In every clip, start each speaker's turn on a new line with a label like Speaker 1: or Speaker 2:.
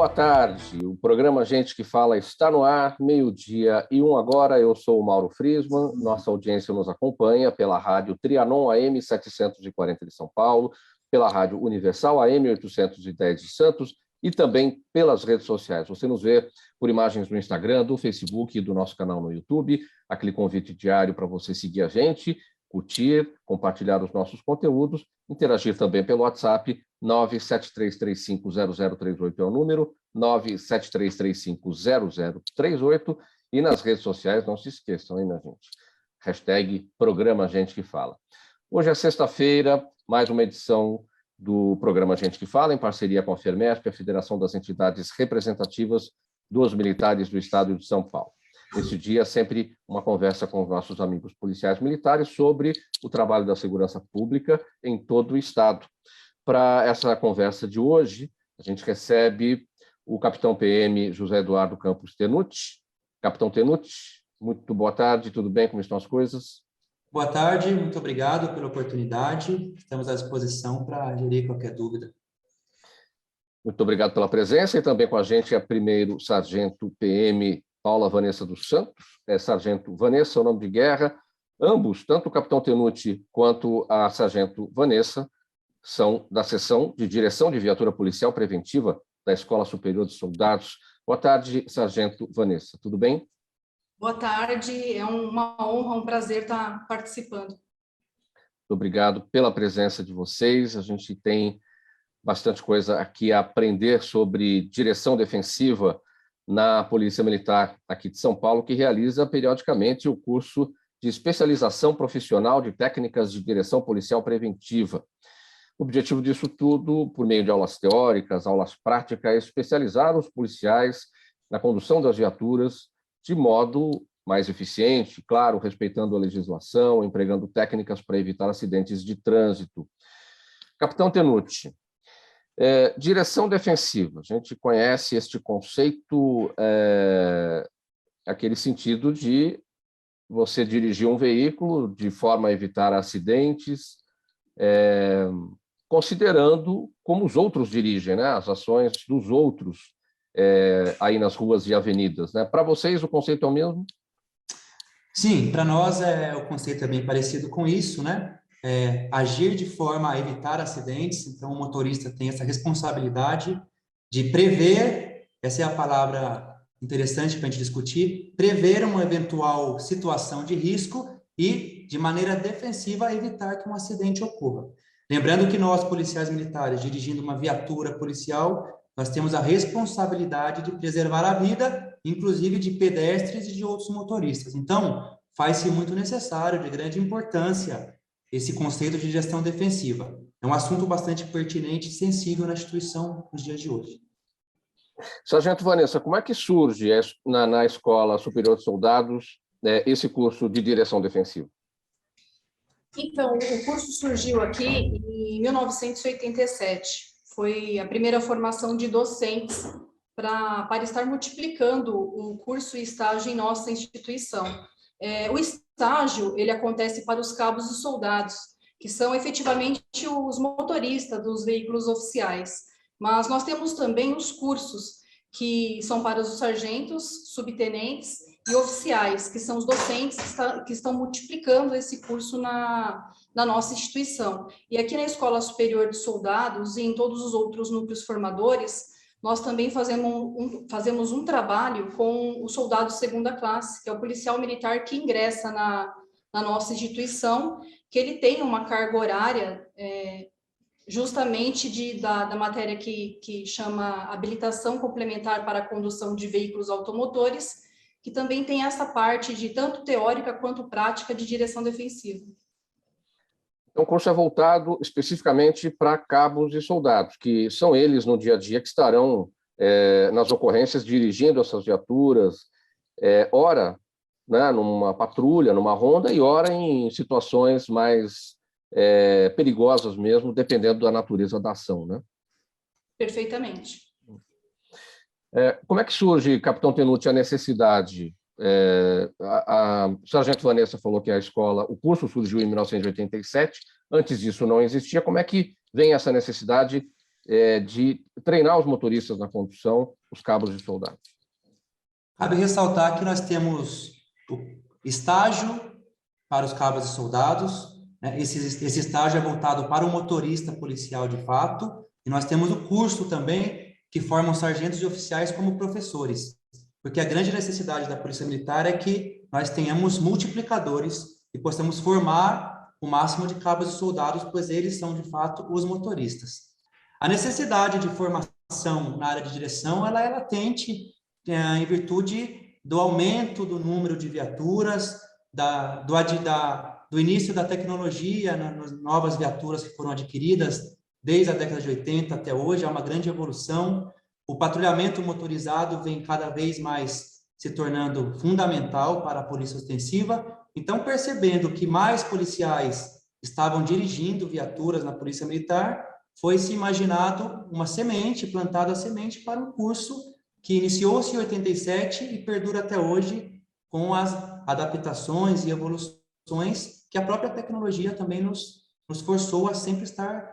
Speaker 1: boa tarde. O programa Gente que Fala está no ar, 12h01 agora. Eu sou o Mauro Friesman. Nossa audiência nos acompanha pela rádio Trianon AM 740 de São Paulo, pela rádio Universal AM 810 de Santos e também pelas redes sociais. Você nos vê por imagens no Instagram, do Facebook e do nosso canal no YouTube. Aquele convite diário para você seguir a gente, curtir, compartilhar os nossos conteúdos, interagir também pelo WhatsApp. 973350038 é o número, 973350038, e nas redes sociais, não se esqueçam, hein, minha gente? Hashtag Programa Gente que Fala. Hoje é sexta-feira, mais uma edição do Programa Gente que Fala, em parceria com a FERMESP, a Federação das Entidades Representativas dos Militares do Estado de São Paulo. Nesse dia, sempre uma conversa com os nossos amigos policiais militares sobre o trabalho da segurança pública em todo o Estado. Para essa conversa de hoje, a gente recebe o capitão PM José Eduardo Campos Tenuti. Capitão Tenuti, muito boa tarde, tudo bem? Como estão as coisas?
Speaker 2: Boa tarde, muito obrigado pela oportunidade. Estamos à disposição para gerir qualquer dúvida.
Speaker 1: Muito obrigado pela presença, e também com a gente é primeiro sargento PM Paula Vanessa dos Santos, sargento Vanessa, o nome de guerra. Ambos, tanto o capitão Tenuti quanto a sargento Vanessa, são da seção de direção de viatura policial preventiva da Escola Superior de Soldados. Boa tarde, sargento Vanessa, tudo bem?
Speaker 3: Boa tarde, é uma honra, um prazer estar participando.
Speaker 1: Muito obrigado pela presença de vocês. A gente tem bastante coisa aqui a aprender sobre direção defensiva na Polícia Militar aqui de São Paulo, que realiza periodicamente o curso de especialização profissional de técnicas de direção policial preventiva. O objetivo disso tudo, por meio de aulas teóricas, aulas práticas, é especializar os policiais na condução das viaturas de modo mais eficiente, claro, respeitando a legislação, empregando técnicas para evitar acidentes de trânsito. Capitão Tenuti, direção defensiva. A gente conhece este conceito, aquele sentido de você dirigir um veículo de forma a evitar acidentes, considerando como os outros dirigem, né? As ações dos outros aí nas ruas e avenidas, né? Para vocês, o conceito é o mesmo?
Speaker 2: Sim, para nós o conceito é bem parecido com isso, né? Agir de forma a evitar acidentes. Então, o motorista tem essa responsabilidade de prever, essa é a palavra interessante para a gente discutir, prever uma eventual situação de risco e, de maneira defensiva, evitar que um acidente ocorra. Lembrando que nós, policiais militares, dirigindo uma viatura policial, nós temos a responsabilidade de preservar a vida, inclusive de pedestres e de outros motoristas. Então, faz-se muito necessário, de grande importância, esse conceito de gestão defensiva. É um assunto bastante pertinente e sensível na instituição nos dias de hoje.
Speaker 1: Sargento Vanessa, como é que surge na Escola Superior de Soldados esse curso de direção defensiva?
Speaker 3: Então, o curso surgiu aqui em 1987. Foi a primeira formação de docentes para estar multiplicando o curso e estágio em nossa instituição. O estágio, ele acontece para os cabos e soldados, que são efetivamente os motoristas dos veículos oficiais. Mas nós temos também os cursos, que são para os sargentos, subtenentes e oficiais, que são os docentes que estão multiplicando esse curso na nossa instituição. E aqui na Escola Superior de Soldados e em todos os outros núcleos formadores, nós também fazemos um trabalho com o soldado segunda classe, que é o policial militar que ingressa na nossa instituição, que ele tem uma carga horária justamente da matéria que chama habilitação complementar para a condução de veículos automotores, que também tem essa parte de tanto teórica quanto prática de direção defensiva.
Speaker 1: Então, o curso é voltado especificamente para cabos e soldados, que são eles no dia a dia que estarão nas ocorrências dirigindo essas viaturas, ora, né, numa patrulha, numa ronda, e ora em situações mais perigosas mesmo, dependendo da natureza da ação, né?
Speaker 3: Perfeitamente.
Speaker 1: Como é que surge, capitão Tenuti, a necessidade? A sargento Vanessa falou que o curso surgiu em 1987, antes disso não existia. Como é que vem essa necessidade de treinar os motoristas na condução, os cabos de soldado?
Speaker 2: Cabe ressaltar que nós temos o estágio para os cabos e soldados, né? Esse estágio é voltado para o motorista policial de fato, e nós temos o curso também que forma os sargentos e oficiais como professores, porque a grande necessidade da Polícia Militar é que nós tenhamos multiplicadores e possamos formar o máximo de cabos e soldados, pois eles são, de fato, os motoristas. A necessidade de formação na área de direção, ela é latente em virtude do aumento do número de viaturas, do início da tecnologia, nas novas viaturas que foram adquiridas desde a década de 80 até hoje, há uma grande evolução. O patrulhamento motorizado vem cada vez mais se tornando fundamental para a polícia ostensiva. Então, percebendo que mais policiais estavam dirigindo viaturas na Polícia Militar, foi-se imaginado uma semente, plantada a semente para um curso que iniciou-se em 87 e perdura até hoje com as adaptações e evoluções que a própria tecnologia também nos forçou a sempre estar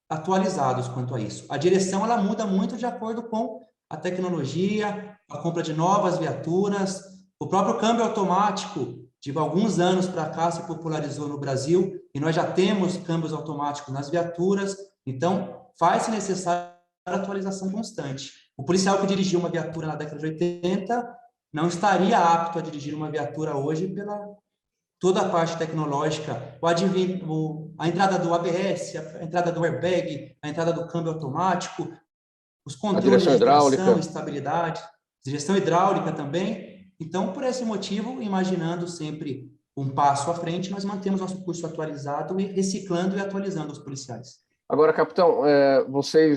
Speaker 2: atualizados quanto a isso. A direção, ela muda muito de acordo com a tecnologia, a compra de novas viaturas, o próprio câmbio automático, de alguns anos para cá, se popularizou no Brasil, e nós já temos câmbios automáticos nas viaturas, então faz-se necessária a atualização constante. O policial que dirigiu uma viatura na década de 80 não estaria apto a dirigir uma viatura hoje pela toda a parte tecnológica, a entrada do ABS, a entrada do airbag, a entrada do câmbio automático, os controles de tração, estabilidade, direção hidráulica também. Então, por esse motivo, imaginando sempre um passo à frente, nós mantemos nosso curso atualizado e reciclando e atualizando os policiais.
Speaker 1: Agora, capitão, você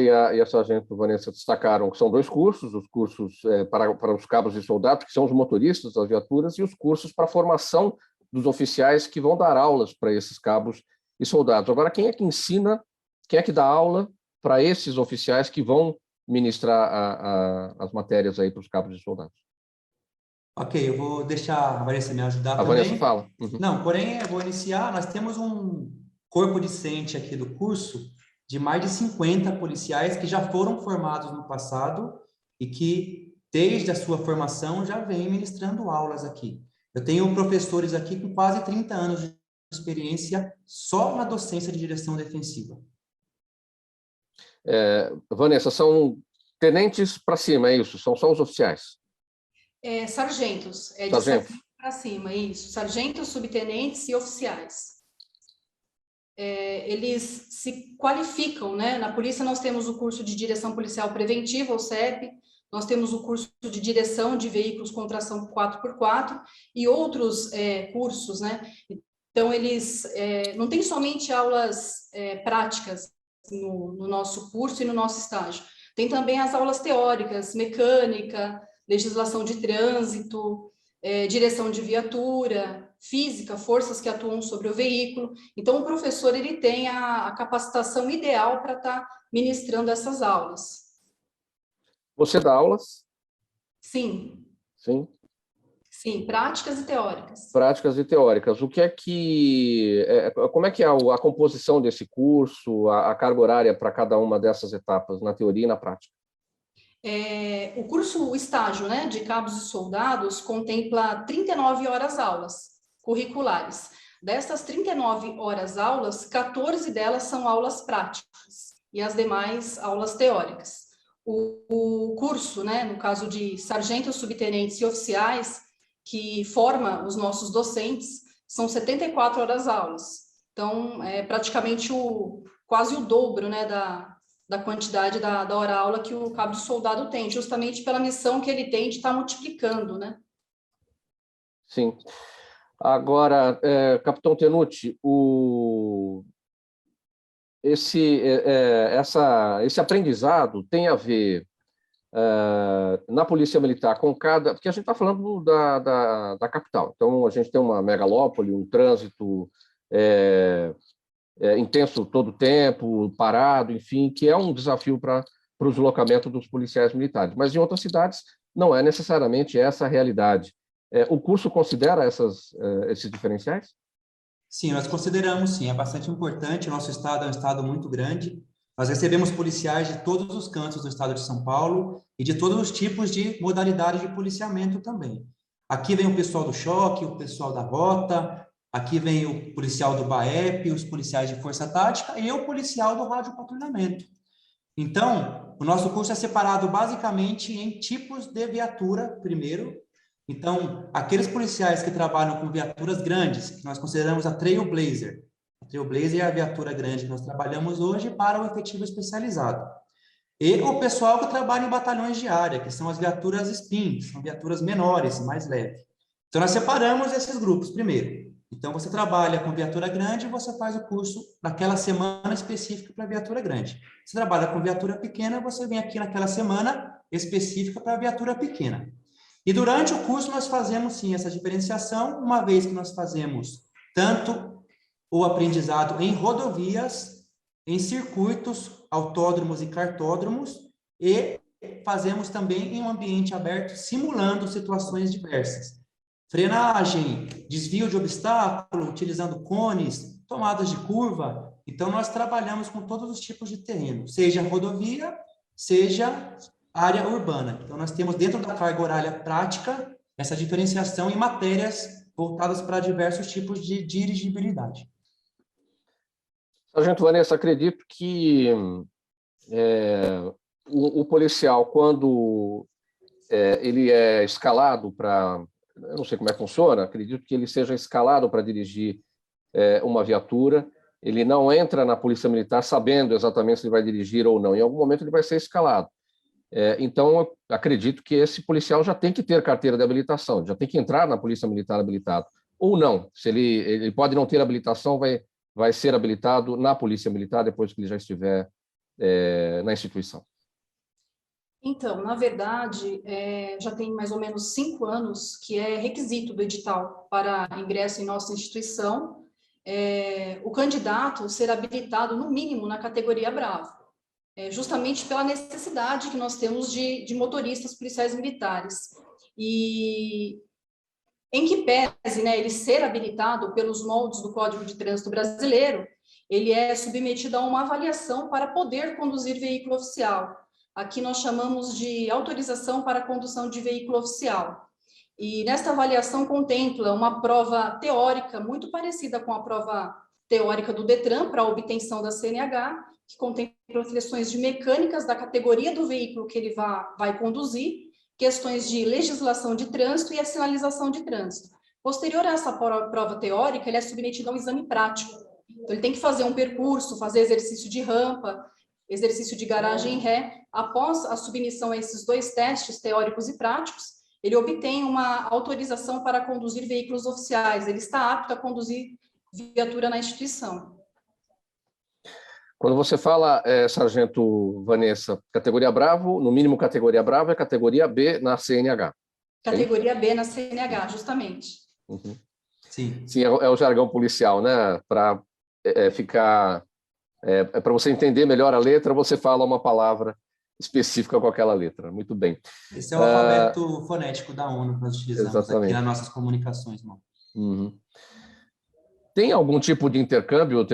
Speaker 1: e a sargento Vanessa destacaram que são dois cursos, os cursos para os cabos de soldados, que são os motoristas das viaturas, e os cursos para a formação dos oficiais que vão dar aulas para esses cabos e soldados. Agora, quem é que ensina, quem é que dá aula para esses oficiais que vão ministrar as matérias aí para os cabos de soldados?
Speaker 2: Ok, eu vou deixar a Vanessa me ajudar também.
Speaker 1: A Vanessa fala. Uhum.
Speaker 2: Não, porém, eu vou iniciar, nós temos um corpo discente aqui do curso de mais de 50 policiais que já foram formados no passado e que, desde a sua formação, já vêm ministrando aulas aqui. Eu tenho professores aqui com quase 30 anos de experiência só na docência de direção defensiva.
Speaker 1: Vanessa, são tenentes para cima, é isso? São só os oficiais?
Speaker 3: Sargentos. De
Speaker 1: sargentos
Speaker 3: para cima, isso. Sargentos, subtenentes e oficiais. Eles se qualificam, né? Na polícia nós temos o curso de direção policial preventiva, o CEP, nós temos o curso de direção de veículos com tração 4x4 e outros cursos, né? Então, eles não tem somente aulas práticas no nosso curso e no nosso estágio, tem também as aulas teóricas, mecânica, legislação de trânsito, direção de viatura, física, forças que atuam sobre o veículo. Então, o professor ele tem a capacitação ideal para estar ministrando essas aulas.
Speaker 1: Você dá aulas?
Speaker 3: Sim.
Speaker 1: Sim?
Speaker 3: Sim, práticas e teóricas.
Speaker 1: Práticas e teóricas. Como é que é a composição desse curso, a carga horária para cada uma dessas etapas, na teoria e na prática?
Speaker 3: O estágio, né, de cabos e soldados contempla 39 horas aulas curriculares. Dessas 39 horas aulas, 14 delas são aulas práticas e as demais aulas teóricas. O curso, né, no caso de sargentos, subtenentes e oficiais, que forma os nossos docentes, são 74 horas aulas. Então, é praticamente quase o dobro, né, da quantidade da hora-aula que o cabo de soldado tem, justamente pela missão que ele tem de estar multiplicando, né?
Speaker 1: Sim. Agora, capitão Tenuti, esse aprendizado tem a ver na Polícia Militar com porque a gente está falando da capital, então a gente tem uma megalópole, um trânsito intenso todo o tempo, parado, enfim, que é um desafio para o deslocamento dos policiais militares. Mas em outras cidades não é necessariamente essa a realidade. O curso considera esses diferenciais?
Speaker 2: Sim, nós consideramos, sim, é bastante importante. O nosso estado é um estado muito grande Nós recebemos policiais de todos os cantos do estado de São Paulo e de todos os tipos de modalidade de policiamento também. Aqui vem o pessoal do choque, o pessoal da rota, aqui vem o policial do BAEP, os policiais de força tática e o policial do radiopatrulhamento. Então, o nosso curso é separado basicamente em tipos de viatura, primeiro. Então, aqueles policiais que trabalham com viaturas grandes, que nós consideramos a Trailblazer. A Trailblazer é a viatura grande que nós trabalhamos hoje para o efetivo especializado. E o pessoal que trabalha em batalhões de área, que são as viaturas SPIN, são viaturas menores, mais leves. Então, nós separamos esses grupos primeiro. Então, você trabalha com viatura grande, você faz o curso naquela semana específica para viatura grande. Você trabalha com viatura pequena, você vem aqui naquela semana específica para viatura pequena. E durante o curso nós fazemos, sim, essa diferenciação, uma vez que nós fazemos tanto o aprendizado em rodovias, em circuitos, autódromos e cartódromos, e fazemos também em um ambiente aberto, simulando situações diversas. Frenagem, desvio de obstáculo, utilizando cones, tomadas de curva. Então, nós trabalhamos com todos os tipos de terreno, seja rodovia, seja área urbana. Então, nós temos dentro da carga horária prática essa diferenciação em matérias voltadas para diversos tipos de dirigibilidade.
Speaker 1: Sargento Vanessa, acredito que o policial, quando ele é escalado para... Eu não sei como é que funciona, acredito que ele seja escalado para dirigir uma viatura, ele não entra na Polícia Militar sabendo exatamente se ele vai dirigir ou não. Em algum momento ele vai ser escalado. Então, eu acredito que esse policial já tem que ter carteira de habilitação, já tem que entrar na Polícia Militar habilitado. Ou não, se ele pode não ter habilitação, vai ser habilitado na Polícia Militar depois que ele já estiver na instituição.
Speaker 3: Então, na verdade, já tem mais ou menos 5 anos que é requisito do edital para ingresso em nossa instituição o candidato ser habilitado, no mínimo, na categoria Bravo, justamente pela necessidade que nós temos de motoristas policiais militares. E em que pese, né, ele ser habilitado pelos moldes do Código de Trânsito Brasileiro, ele é submetido a uma avaliação para poder conduzir veículo oficial. Aqui nós chamamos de autorização para a condução de veículo oficial. E nesta avaliação contempla uma prova teórica muito parecida com a prova teórica do DETRAN para a obtenção da CNH, que contempla questões de mecânicas da categoria do veículo que ele vai conduzir, questões de legislação de trânsito e a sinalização de trânsito. Posterior a essa prova teórica, ele é submetido a um exame prático. Então, ele tem que fazer um percurso, fazer exercício de rampa, exercício de garagem em ré. Após a submissão a esses 2 testes, teóricos e práticos, ele obtém uma autorização para conduzir veículos oficiais. Ele está apto a conduzir viatura na instituição.
Speaker 1: Quando você fala, Sargento Vanessa, categoria Bravo, no mínimo categoria Bravo, é categoria B na CNH.
Speaker 3: Categoria B na CNH, justamente.
Speaker 1: Uhum.
Speaker 2: Sim.
Speaker 1: Sim, é o jargão policial, né? Para ficar... para você entender melhor a letra, você fala uma palavra específica com aquela letra. Muito bem.
Speaker 2: Esse é o alfabeto fonético da ONU que nós utilizamos
Speaker 1: exatamente.
Speaker 2: aqui nas nossas comunicações, irmão.
Speaker 1: Uhum. Tem algum tipo de intercâmbio,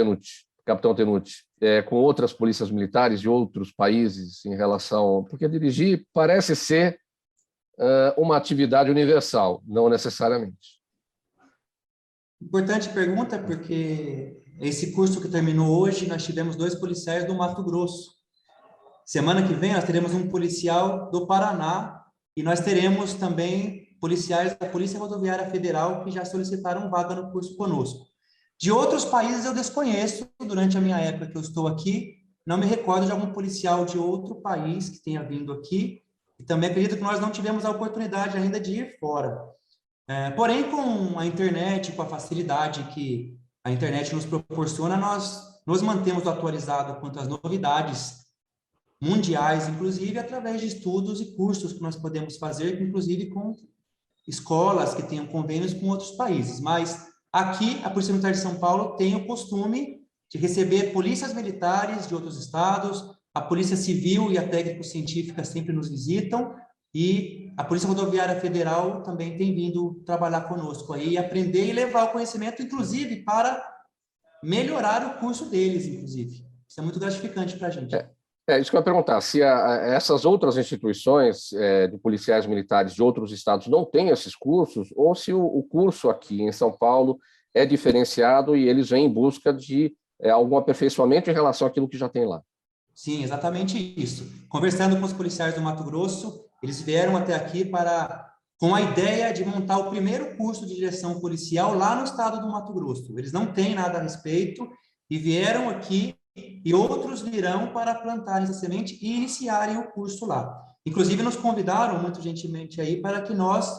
Speaker 1: Capitão Tenuti, com outras polícias militares de outros países em relação... Porque dirigir parece ser uma atividade universal, não necessariamente.
Speaker 2: Importante pergunta, porque esse curso que terminou hoje, nós tivemos 2 policiais do Mato Grosso. Semana que vem nós teremos um policial do Paraná e nós teremos também policiais da Polícia Rodoviária Federal que já solicitaram vaga no curso conosco. De outros países eu desconheço, durante a minha época que eu estou aqui, não me recordo de algum policial de outro país que tenha vindo aqui, e também acredito que nós não tivemos a oportunidade ainda de ir fora. Porém, com a internet, com a facilidade que a internet nos proporciona, nós nos mantemos atualizados quanto às novidades mundiais, inclusive através de estudos e cursos que nós podemos fazer, inclusive com escolas que tenham convênios com outros países. Mas aqui, a Polícia Militar de São Paulo tem o costume de receber polícias militares de outros estados, a Polícia Civil e a técnico-científica sempre nos visitam, e a Polícia Rodoviária Federal também tem vindo trabalhar conosco aí, aprender e levar o conhecimento, inclusive, para melhorar o curso deles, inclusive. Isso é muito gratificante para a gente.
Speaker 1: É isso que eu ia perguntar, se essas outras instituições de policiais militares de outros estados não têm esses cursos, ou se o curso aqui em São Paulo é diferenciado e eles vêm em busca de algum aperfeiçoamento em relação àquilo que já tem lá.
Speaker 2: Sim, exatamente isso. Conversando com os policiais do Mato Grosso, eles vieram até aqui com a ideia de montar o primeiro curso de direção policial lá no estado do Mato Grosso. Eles não têm nada a respeito e vieram aqui, e outros virão para plantarem essa semente e iniciarem o curso lá. Inclusive, nos convidaram muito gentilmente aí para que nós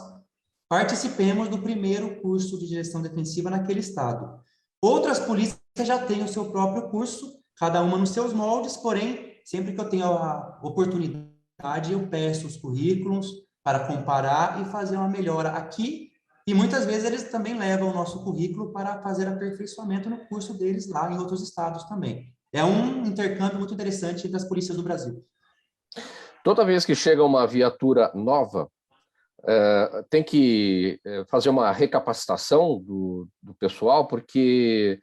Speaker 2: participemos do primeiro curso de direção defensiva naquele estado. Outras polícias já têm o seu próprio curso, cada uma nos seus moldes, porém, sempre que eu tenho a oportunidade, eu peço os currículos para comparar e fazer uma melhora aqui, e muitas vezes eles também levam o nosso currículo para fazer aperfeiçoamento no curso deles lá em outros estados também. É um intercâmbio muito interessante entre as polícias do Brasil.
Speaker 1: Toda vez que chega uma viatura nova, tem que fazer uma recapacitação do pessoal, porque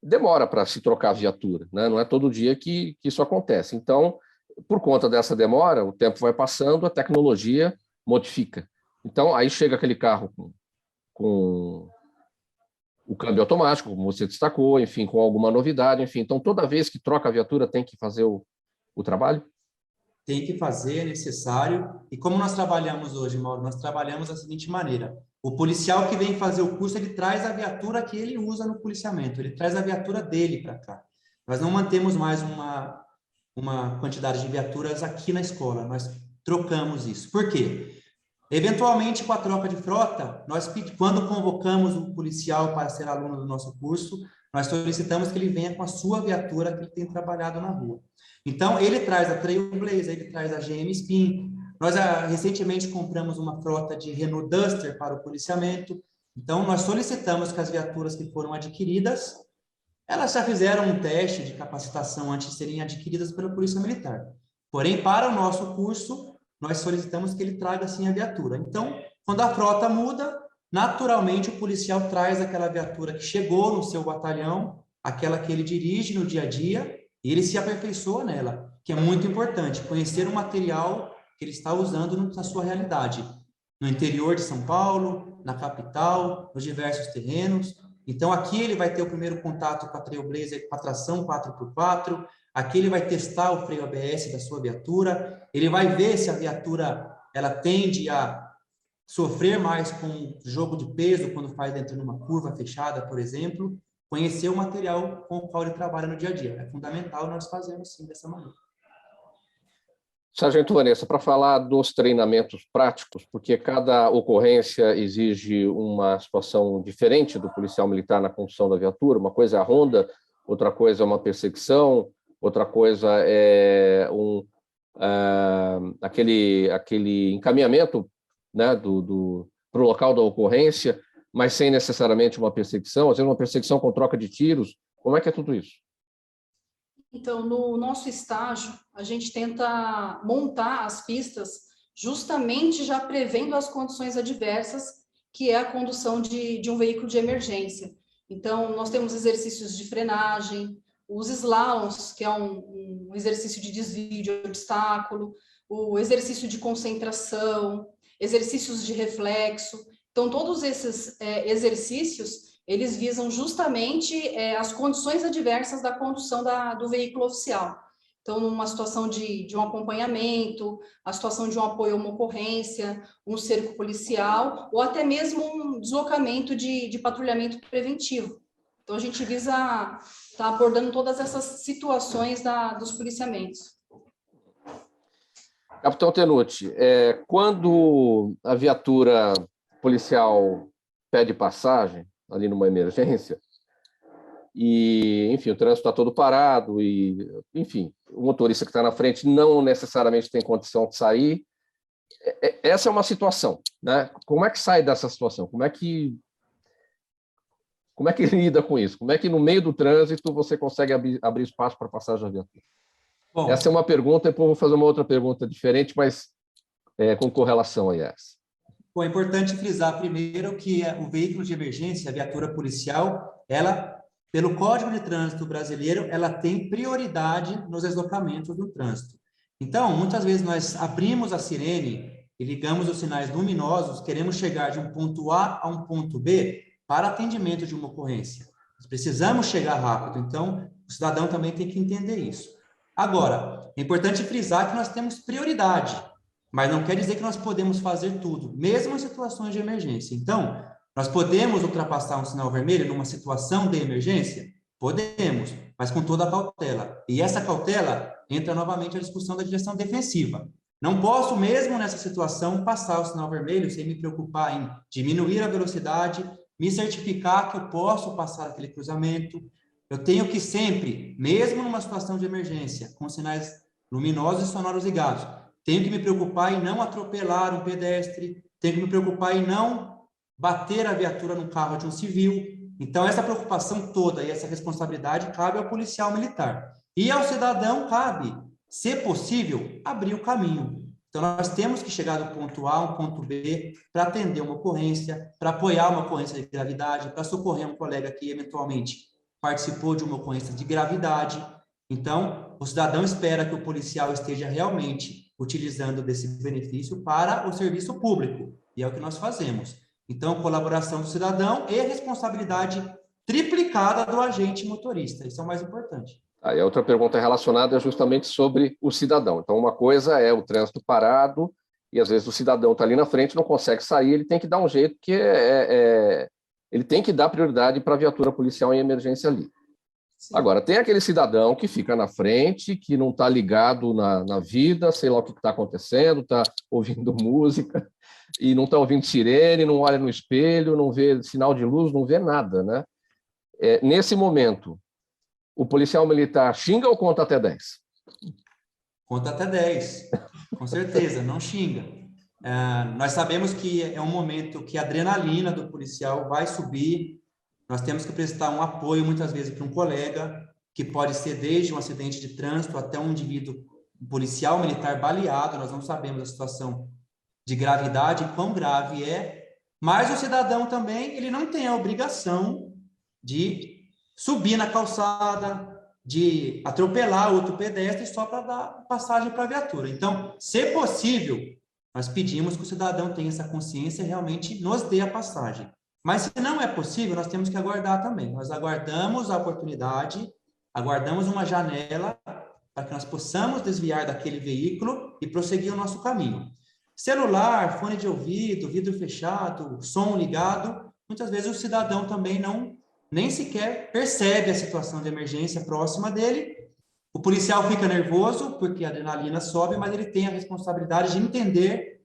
Speaker 1: demora para se trocar a viatura, né? Não é todo dia que isso acontece. Então, por conta dessa demora, o tempo vai passando, a tecnologia modifica. Então, aí chega aquele carro com o câmbio automático, como você destacou, enfim, com alguma novidade, enfim. Então, toda vez que troca a viatura, tem que fazer o trabalho?
Speaker 2: Tem que fazer, é necessário. E como nós trabalhamos hoje, Mauro, nós trabalhamos da seguinte maneira. O policial que vem fazer o curso, ele traz a viatura que ele usa no policiamento, ele traz a viatura dele para cá. Nós não mantemos mais uma quantidade de viaturas aqui na escola, nós trocamos isso. Por quê? Eventualmente, com a troca de frota, quando convocamos um policial para ser aluno do nosso curso, nós solicitamos que ele venha com a sua viatura que ele tem trabalhado na rua. Então, ele traz a Trailblazer, ele traz a GM Spin. Nós recentemente compramos uma frota de Renault Duster para o policiamento. Então, nós solicitamos que as viaturas que foram adquiridas, elas já fizeram um teste de capacitação antes de serem adquiridas pela Polícia Militar. Porém, para o nosso curso, nós solicitamos que ele traga, sim, a viatura. Então, quando a frota muda, naturalmente o policial traz aquela viatura que chegou no seu batalhão, aquela que ele dirige no dia a dia, e ele se aperfeiçoa nela, que é muito importante, conhecer o material que ele está usando na sua realidade, no interior de São Paulo, na capital, nos diversos terrenos. Então, aqui ele vai ter o primeiro contato com a Trailblazer, com a tração 4x4, aqui ele vai testar o freio ABS da sua viatura, ele vai ver se a viatura ela tende a sofrer mais com jogo de peso quando faz dentro de uma curva fechada, por exemplo, conhecer o material com o qual ele trabalha no dia a dia. É fundamental nós fazermos, sim, dessa maneira.
Speaker 1: Sargento Vanessa, para falar dos treinamentos práticos, porque cada ocorrência exige uma situação diferente do policial militar na condução da viatura, uma coisa é a ronda, outra coisa é uma perseguição, outra coisa é aquele encaminhamento, né, para o local da ocorrência, mas sem necessariamente uma perseguição, às vezes uma perseguição com troca de tiros. Como é que é tudo isso?
Speaker 3: Então, no nosso estágio, a gente tenta montar as pistas justamente já prevendo as condições adversas, que é a condução de um veículo de emergência. Então, nós temos exercícios de frenagem, os slaloms, que é um exercício de desvio de obstáculo, o exercício de concentração, exercícios de reflexo. Então, todos esses exercícios, eles visam justamente as condições adversas da condução do veículo oficial. Então, numa situação de um acompanhamento, a situação de um apoio a uma ocorrência, um cerco policial, ou até mesmo um deslocamento de patrulhamento preventivo. Então, a gente visa estar abordando todas essas situações dos policiamentos.
Speaker 1: Capitão Tenuti, quando a viatura policial pede passagem, ali numa emergência, e, enfim, o trânsito está todo parado, e, enfim, o motorista que está na frente não necessariamente tem condição de sair, essa é uma situação, né? Como é que sai dessa situação? Como é que lida com isso? Como é que no meio do trânsito você consegue abrir espaço para passagem da viatura? Bom, essa é uma pergunta, depois vou fazer uma outra pergunta diferente, mas com correlação a essa.
Speaker 2: Bom, é importante frisar primeiro que o veículo de emergência, a viatura policial, ela pelo Código de Trânsito brasileiro, ela tem prioridade nos deslocamentos do trânsito. Então, muitas vezes nós abrimos a sirene e ligamos os sinais luminosos, queremos chegar de um ponto A a um ponto B para atendimento de uma ocorrência. Nós precisamos chegar rápido, então o cidadão também tem que entender isso. Agora, é importante frisar que nós temos prioridade, mas não quer dizer que nós podemos fazer tudo, mesmo em situações de emergência. Então, nós podemos ultrapassar um sinal vermelho numa situação de emergência? Podemos, mas com toda a cautela. E essa cautela entra novamente a discussão da direção defensiva. Não posso, mesmo nessa situação, passar o sinal vermelho sem me preocupar em diminuir a velocidade, me certificar que eu posso passar aquele cruzamento. Eu tenho que sempre, mesmo numa situação de emergência, com sinais luminosos e sonoros ligados, tenho que me preocupar em não atropelar um pedestre, tenho que me preocupar em não bater a viatura no carro de um civil. Então, essa preocupação toda e essa responsabilidade cabe ao policial militar. E ao cidadão cabe, se possível, abrir o caminho. Então, nós temos que chegar do ponto A ao ponto B para atender uma ocorrência, para apoiar uma ocorrência de gravidade, para socorrer um colega que, eventualmente, participou de uma ocorrência de gravidade. Então, o cidadão espera que o policial esteja realmente utilizando desse benefício para o serviço público. E é o que nós fazemos. Então, colaboração do cidadão e responsabilidade triplicada do agente motorista. Isso é o mais importante.
Speaker 1: Aí a outra pergunta relacionada é justamente sobre o cidadão. Então, uma coisa é o trânsito parado, e às vezes o cidadão está ali na frente, não consegue sair, ele tem que dar um jeito, porque ele tem que dar prioridade para a viatura policial em emergência ali. Sim. Agora, tem aquele cidadão que fica na frente, que não está ligado na vida, sei lá o que está acontecendo, está ouvindo música, e não está ouvindo sirene, não olha no espelho, não vê sinal de luz, não vê nada, né? Nesse momento, o policial militar xinga ou conta até 10?
Speaker 2: Conta até 10, com certeza, não xinga. Nós sabemos que é um momento que a adrenalina do policial vai subir, nós temos que prestar um apoio, muitas vezes, para um colega, que pode ser desde um acidente de trânsito até um indivíduo policial militar baleado, nós não sabemos a situação de gravidade, quão grave é, mas o cidadão também, ele não tem a obrigação de subir na calçada, de atropelar outro pedestre só para dar passagem para a viatura. Então, se possível, nós pedimos que o cidadão tenha essa consciência e realmente nos dê a passagem. Mas se não é possível, nós temos que aguardar também. Nós aguardamos a oportunidade, aguardamos uma janela para que nós possamos desviar daquele veículo e prosseguir o nosso caminho. Celular, fone de ouvido, vidro fechado, som ligado, muitas vezes o cidadão também nem sequer percebe a situação de emergência próxima dele. O policial fica nervoso porque a adrenalina sobe, mas ele tem a responsabilidade de entender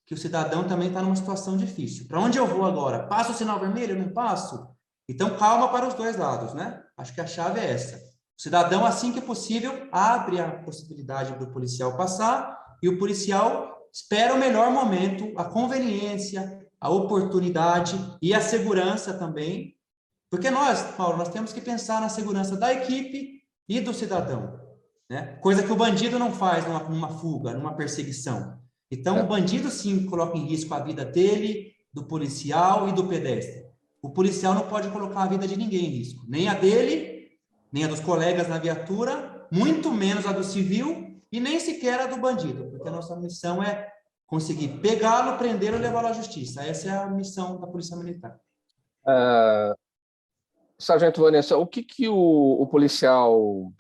Speaker 2: que o cidadão também está numa situação difícil. Para onde eu vou agora? Passo o sinal vermelho? Não passo? Então, calma para os dois lados, né? Acho que a chave é essa. O cidadão, assim que possível, abre a possibilidade do policial passar e o policial espera o melhor momento, a conveniência, a oportunidade e a segurança também. Porque nós, Paulo, nós temos que pensar na segurança da equipe e do cidadão, né? Coisa que o bandido não faz numa fuga, numa perseguição. Então, o bandido, sim, coloca em risco a vida dele, do policial e do pedestre. O policial não pode colocar a vida de ninguém em risco, nem a dele, nem a dos colegas na viatura, muito menos a do civil e nem sequer a do bandido, porque a nossa missão é conseguir pegá-lo, prendê-lo e levá-lo à justiça. Essa é a missão da Polícia Militar.
Speaker 1: Sargento Vanessa, o que o policial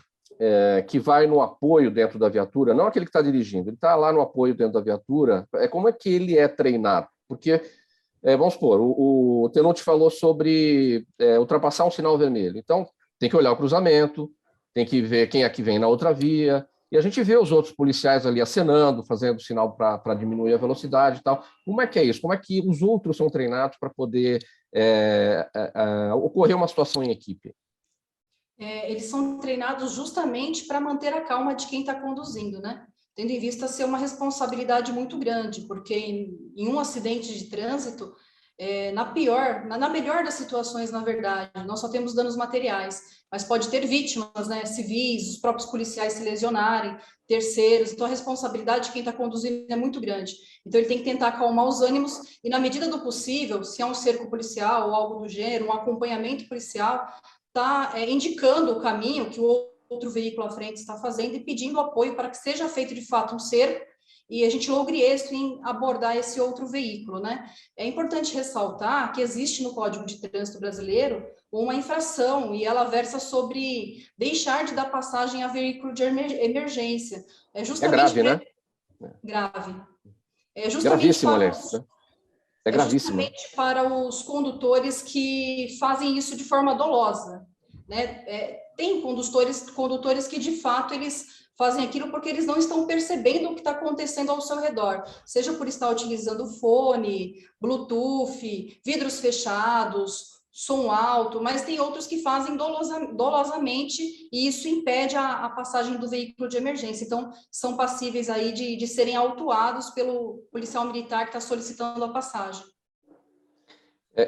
Speaker 1: que vai no apoio dentro da viatura, não aquele que está dirigindo, ele está lá no apoio dentro da viatura, como é que ele é treinado? Porque, vamos supor, o tenente falou sobre ultrapassar um sinal vermelho, então tem que olhar o cruzamento, tem que ver quem é que vem na outra via, e a gente vê os outros policiais ali acenando, fazendo sinal para diminuir a velocidade e tal. Como é que é isso? Como é que os outros são treinados para poder ocorrer uma situação em equipe?
Speaker 3: Eles são treinados justamente para manter a calma de quem está conduzindo, né? Tendo em vista ser uma responsabilidade muito grande, porque em um acidente de trânsito, na melhor das situações, na verdade, nós só temos danos materiais, mas pode ter vítimas, né, civis, os próprios policiais se lesionarem, terceiros, então a responsabilidade de quem está conduzindo é muito grande. Então ele tem que tentar acalmar os ânimos e, na medida do possível, se há um cerco policial ou algo do gênero, um acompanhamento policial, está indicando o caminho que o outro veículo à frente está fazendo e pedindo apoio para que seja feito de fato um cerco e a gente logre êxito em abordar esse outro veículo, né? É importante ressaltar que existe no Código de Trânsito Brasileiro uma infração e ela versa sobre deixar de dar passagem a veículo de emergência. É justamente
Speaker 1: grave, né?
Speaker 3: Grave. É justamente
Speaker 1: Gravíssimo,
Speaker 3: para
Speaker 1: aliás, né? É gravíssimo.
Speaker 3: justamente para os condutores que fazem isso de forma dolosa, né? Tem condutores que, de fato, eles fazem aquilo porque eles não estão percebendo o que está acontecendo ao seu redor, seja por estar utilizando fone, Bluetooth, vidros fechados, som alto, mas tem outros que fazem dolosamente e isso impede a passagem do veículo de emergência. Então, são passíveis aí de serem autuados pelo policial militar que está solicitando a passagem.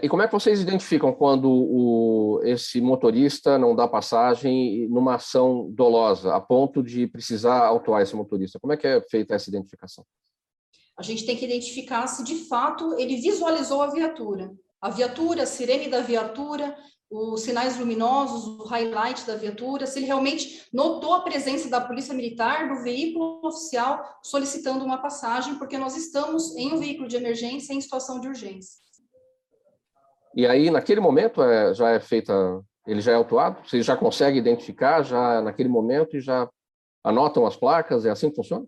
Speaker 1: E como é que vocês identificam quando esse motorista não dá passagem numa ação dolosa, a ponto de precisar autuar esse motorista? Como é que é feita essa identificação?
Speaker 3: A gente tem que identificar se, de fato, ele visualizou a viatura, a sirene da viatura, os sinais luminosos, o highlight da viatura, se ele realmente notou a presença da polícia militar, do veículo oficial, solicitando uma passagem, porque nós estamos em um veículo de emergência em situação de urgência.
Speaker 1: E aí, naquele momento, já é feita, ele já é autuado? Vocês já conseguem identificar já naquele momento e já anotam as placas? É assim que funciona?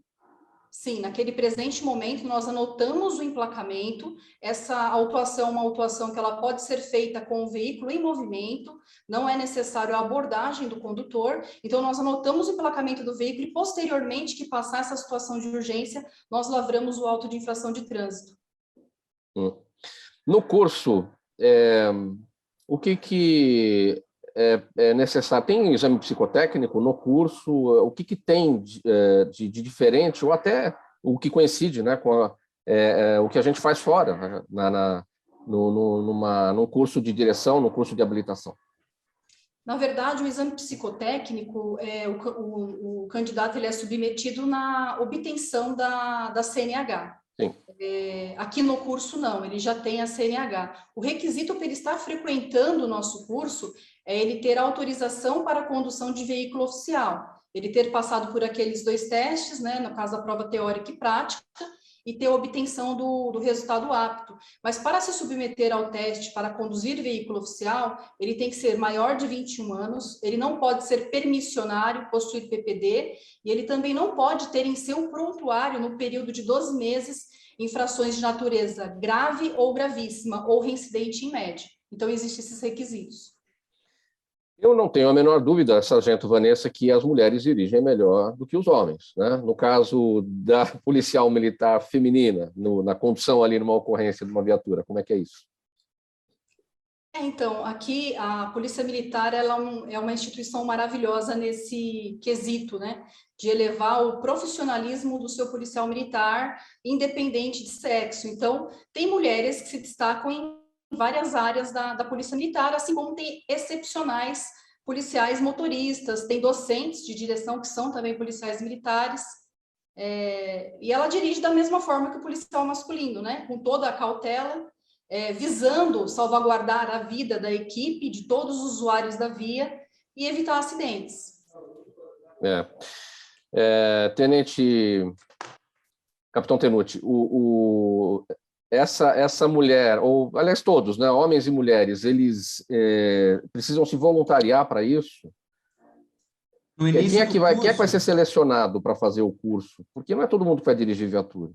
Speaker 3: Sim, naquele presente momento, nós anotamos o emplacamento. Essa autuação é uma autuação que ela pode ser feita com o veículo em movimento, não é necessário a abordagem do condutor. Então, nós anotamos o emplacamento do veículo e, posteriormente, que passar essa situação de urgência, nós lavramos o auto de infração de trânsito.
Speaker 1: No curso, o que é necessário? Tem exame psicotécnico no curso? O que tem de diferente, ou até o que coincide, né, com o que a gente faz fora, num curso de direção, no curso de habilitação?
Speaker 3: Na verdade, o exame psicotécnico, o candidato ele é submetido na obtenção da CNH.
Speaker 1: Sim.
Speaker 3: Aqui no curso, não, ele já tem a CNH. O requisito para ele estar frequentando o nosso curso é ele ter autorização para a condução de veículo oficial, ele ter passado por aqueles 2 testes, né, no caso da prova teórica e prática, e ter a obtenção do resultado apto. Mas para se submeter ao teste para conduzir veículo oficial, ele tem que ser maior de 21 anos, ele não pode ser permissionário, possuir PPD, e ele também não pode ter em seu prontuário, no período de 12 meses, infrações de natureza grave ou gravíssima, ou reincidente em média. Então, existem esses requisitos.
Speaker 1: Eu não tenho a menor dúvida, sargento Vanessa, que as mulheres dirigem melhor do que os homens, né? No caso da policial militar feminina, na condução ali numa ocorrência de uma viatura, como é que é isso?
Speaker 3: Então, aqui a Polícia Militar ela é uma instituição maravilhosa nesse quesito, né? De elevar o profissionalismo do seu policial militar, independente de sexo. Então, tem mulheres que se destacam em várias áreas da Polícia Militar, assim como tem excepcionais policiais motoristas, tem docentes de direção que são também policiais militares, e ela dirige da mesma forma que o policial masculino, né? Com toda a cautela, visando salvaguardar a vida da equipe, de todos os usuários da via e evitar acidentes.
Speaker 1: Tenente Capitão Tenuti, essa mulher, ou aliás todos, né, homens e mulheres, eles precisam se voluntariar para isso? Quem é que vai ser selecionado para fazer o curso? Porque não é todo mundo que vai dirigir viatura.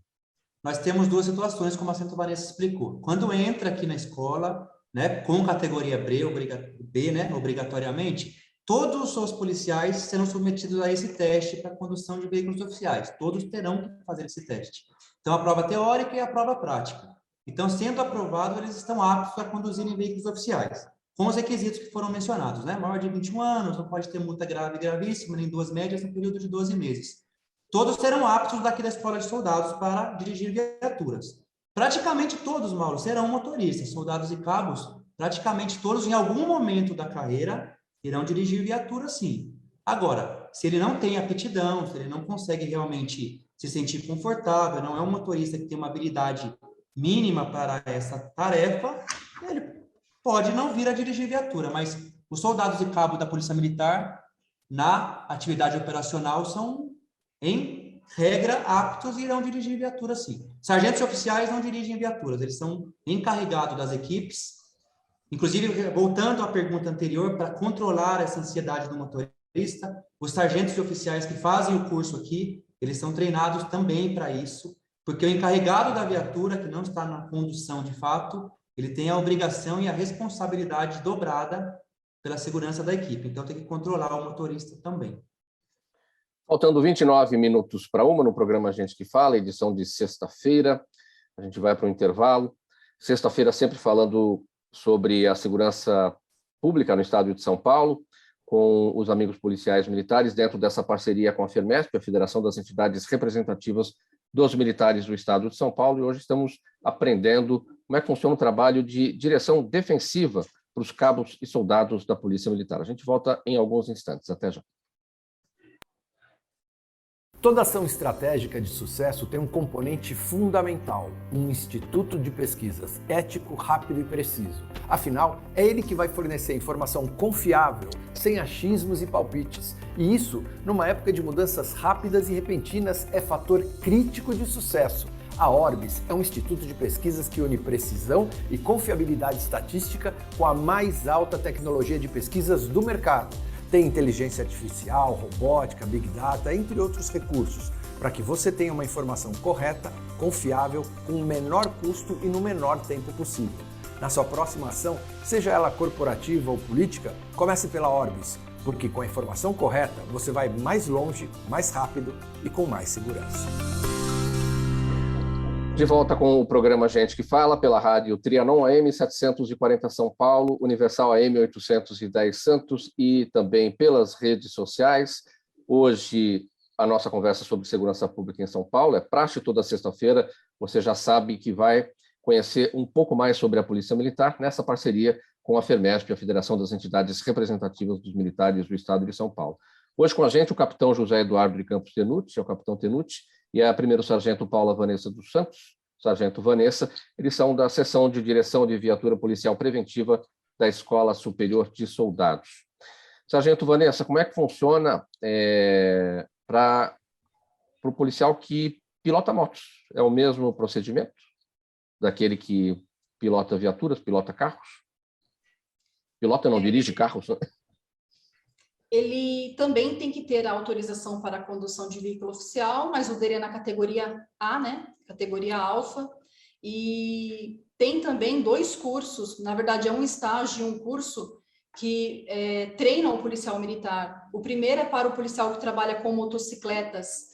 Speaker 2: Nós temos 2 situações, como a sargento Vanessa explicou. Quando entra aqui na escola, né, com categoria B, né, obrigatoriamente, todos os policiais serão submetidos a esse teste para condução de veículos oficiais. Todos terão que fazer esse teste. Então, a prova teórica e a prova prática. Então, sendo aprovado, eles estão aptos a conduzir em veículos oficiais, com os requisitos que foram mencionados, né? Maior de 21 anos, não pode ter multa grave e gravíssima, nem 2 médias no período de 12 meses. Todos serão aptos daqui da Escola de Soldados para dirigir viaturas. Praticamente todos, Mauro, serão motoristas, soldados e cabos, praticamente todos, em algum momento da carreira, irão dirigir viatura, sim. Agora, se ele não tem aptidão, se ele não consegue realmente se sentir confortável, não é um motorista que tem uma habilidade mínima para essa tarefa, ele pode não vir a dirigir viatura, mas os soldados e cabos da Polícia Militar, na atividade operacional, são, em regra, aptos e irão dirigir viaturas, sim. Sargentos e oficiais não dirigem viaturas, eles são encarregados das equipes. Inclusive, voltando à pergunta anterior, para controlar essa ansiedade do motorista, os sargentos e oficiais que fazem o curso aqui, eles são treinados também para isso, porque o encarregado da viatura, que não está na condução de fato, ele tem a obrigação e a responsabilidade dobrada pela segurança da equipe. Então, tem que controlar o motorista também.
Speaker 1: Faltando 29 minutos para 1 no programa Gente que Fala, edição de sexta-feira. A gente vai para o intervalo. Sexta-feira sempre falando sobre a segurança pública no estado de São Paulo, com os amigos policiais militares, dentro dessa parceria com a FERMESP, a Federação das Entidades Representativas dos Militares do Estado de São Paulo, e hoje estamos aprendendo como é que funciona o trabalho de direção defensiva para os cabos e soldados da Polícia Militar. A gente volta em alguns instantes. Até já.
Speaker 4: Toda ação estratégica de sucesso tem um componente fundamental, um instituto de pesquisas ético, rápido e preciso. Afinal, é ele que vai fornecer informação confiável, sem achismos e palpites. E isso, numa época de mudanças rápidas e repentinas, é fator crítico de sucesso. A Orbis é um instituto de pesquisas que une precisão e confiabilidade estatística com a mais alta tecnologia de pesquisas do mercado. Tem inteligência artificial, robótica, big data, entre outros recursos, para que você tenha uma informação correta, confiável, com o menor custo e no menor tempo possível. Na sua próxima ação, seja ela corporativa ou política, comece pela Orbis, porque com a informação correta você vai mais longe, mais rápido e com mais segurança.
Speaker 1: De volta com o programa Gente que Fala, pela rádio Trianon AM 740 São Paulo, Universal AM 810 Santos e também pelas redes sociais. Hoje a nossa conversa sobre segurança pública em São Paulo é praxe toda sexta-feira. Você já sabe que vai conhecer um pouco mais sobre a Polícia Militar nessa parceria com a FERMESP, a Federação das Entidades Representativas dos Militares do Estado de São Paulo. Hoje com a gente o capitão José Eduardo de Campos Tenuti, é o capitão Tenuti, e a primeiro-sargento Paula Vanessa dos Santos, sargento Vanessa. Eles são da seção de direção de viatura policial preventiva da Escola Superior de Soldados. Sargento Vanessa, como é que funciona para o policial que pilota motos? É o mesmo procedimento daquele que pilota viaturas, pilota carros? Pilota não dirige carros, né?
Speaker 3: Ele também tem que ter a autorização para a condução de veículo oficial, mas o dele é na categoria A, né? Categoria alfa. E tem também 2 cursos, na verdade é um estágio e um curso que treinam o policial militar. O primeiro é para o policial que trabalha com motocicletas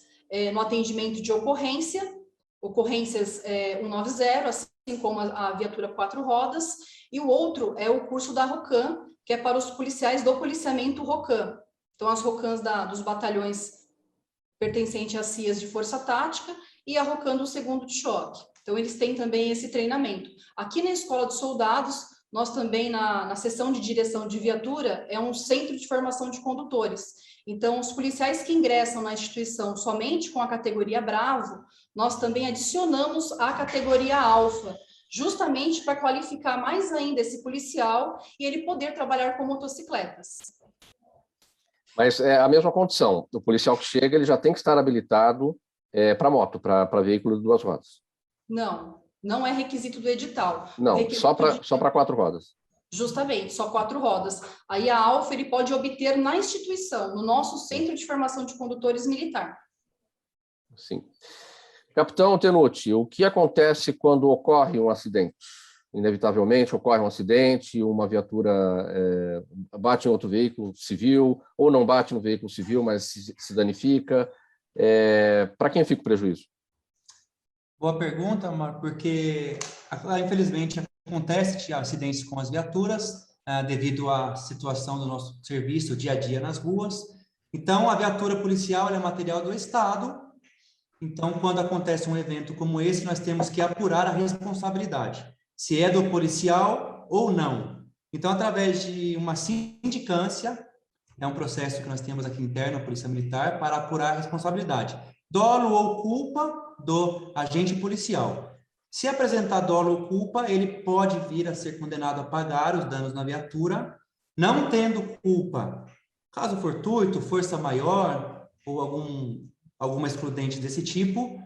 Speaker 3: no atendimento de ocorrências 190, assim como a viatura 4 rodas. E o outro é o curso da ROCAM, que é para os policiais do policiamento ROCAM. Então, as ROCAMs dos batalhões pertencentes às CIAs de Força Tática e a ROCAM do 2º de Choque. Então, eles têm também esse treinamento. Aqui na Escola de Soldados, nós também, na seção de direção de viatura, é um centro de formação de condutores. Então, os policiais que ingressam na instituição somente com a categoria Bravo, nós também adicionamos a categoria Alfa, justamente para qualificar mais ainda esse policial e ele poder trabalhar com motocicletas.
Speaker 1: Mas é a mesma condição. O policial que chega, ele já tem que estar habilitado para moto, para veículo de 2 rodas.
Speaker 3: Não é requisito do edital.
Speaker 1: Não, só para 4 rodas.
Speaker 3: Justamente, só 4 rodas. Aí a Alfa ele pode obter na instituição, no nosso Centro de Formação de Condutores Militar.
Speaker 1: Sim. Capitão Tenuti, o que acontece quando ocorre um acidente? Inevitavelmente ocorre um acidente, uma viatura bate em outro veículo civil, ou não bate no veículo civil, mas se danifica. Para quem fica o prejuízo?
Speaker 2: Boa pergunta, Marco, porque infelizmente acontece acidentes com as viaturas devido à situação do nosso serviço dia a dia nas ruas. Então, a viatura policial é material do Estado. Então, quando acontece um evento como esse, nós temos que apurar a responsabilidade, se é do policial ou não. Então, através de uma sindicância, é um processo que nós temos aqui interno, a Polícia Militar, para apurar a responsabilidade. Dolo ou culpa do agente policial. Se apresentar dolo ou culpa, ele pode vir a ser condenado a pagar os danos na viatura não tendo culpa, caso fortuito, força maior ou alguma excludente desse tipo,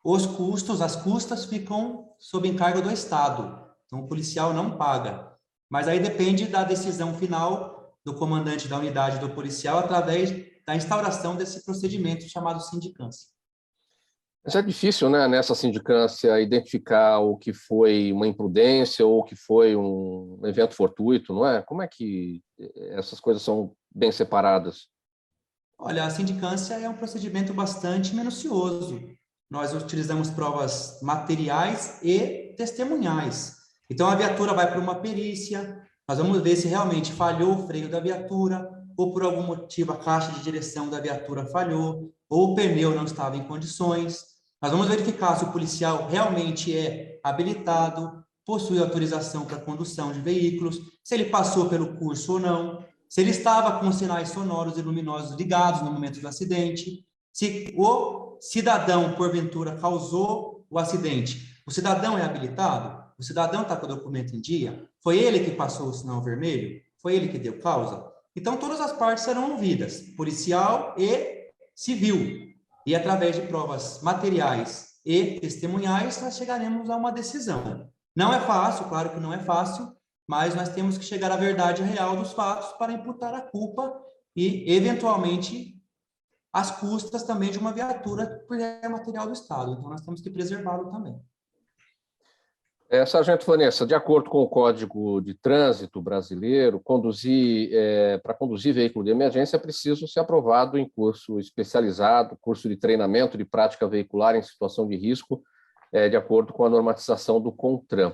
Speaker 2: as custas ficam sob encargo do Estado. Então, o policial não paga. Mas aí depende da decisão final do comandante da unidade do policial através da instauração desse procedimento chamado sindicância.
Speaker 1: Mas é difícil, né, nessa sindicância, identificar o que foi uma imprudência ou o que foi um evento fortuito, não é? Como é que essas coisas são bem separadas?
Speaker 2: Olha, a sindicância é um procedimento bastante minucioso. Nós utilizamos provas materiais e testemunhais. Então, a viatura vai para uma perícia, nós vamos ver se realmente falhou o freio da viatura, ou por algum motivo a caixa de direção da viatura falhou, ou o pneu não estava em condições. Nós vamos verificar se o policial realmente é habilitado, possui autorização para condução de veículos, se ele passou pelo curso ou não, se ele estava com os sinais sonoros e luminosos ligados no momento do acidente, se o cidadão, porventura, causou o acidente. O cidadão é habilitado? O cidadão está com o documento em dia? Foi ele que passou o sinal vermelho? Foi ele que deu causa? Então, todas as partes serão ouvidas, policial e civil. E através de provas materiais e testemunhais, nós chegaremos a uma decisão. Não é fácil, claro que não é fácil, mas nós temos que chegar à verdade real dos fatos para imputar a culpa e, eventualmente, as custas também de uma viatura, porque é material do Estado. Então, nós temos que preservá-lo também.
Speaker 1: Sargento Vanessa, de acordo com o Código de Trânsito brasileiro, para conduzir veículo de emergência é preciso ser aprovado em curso especializado, curso de treinamento de prática veicular em situação de risco, de acordo com a normatização do CONTRAN.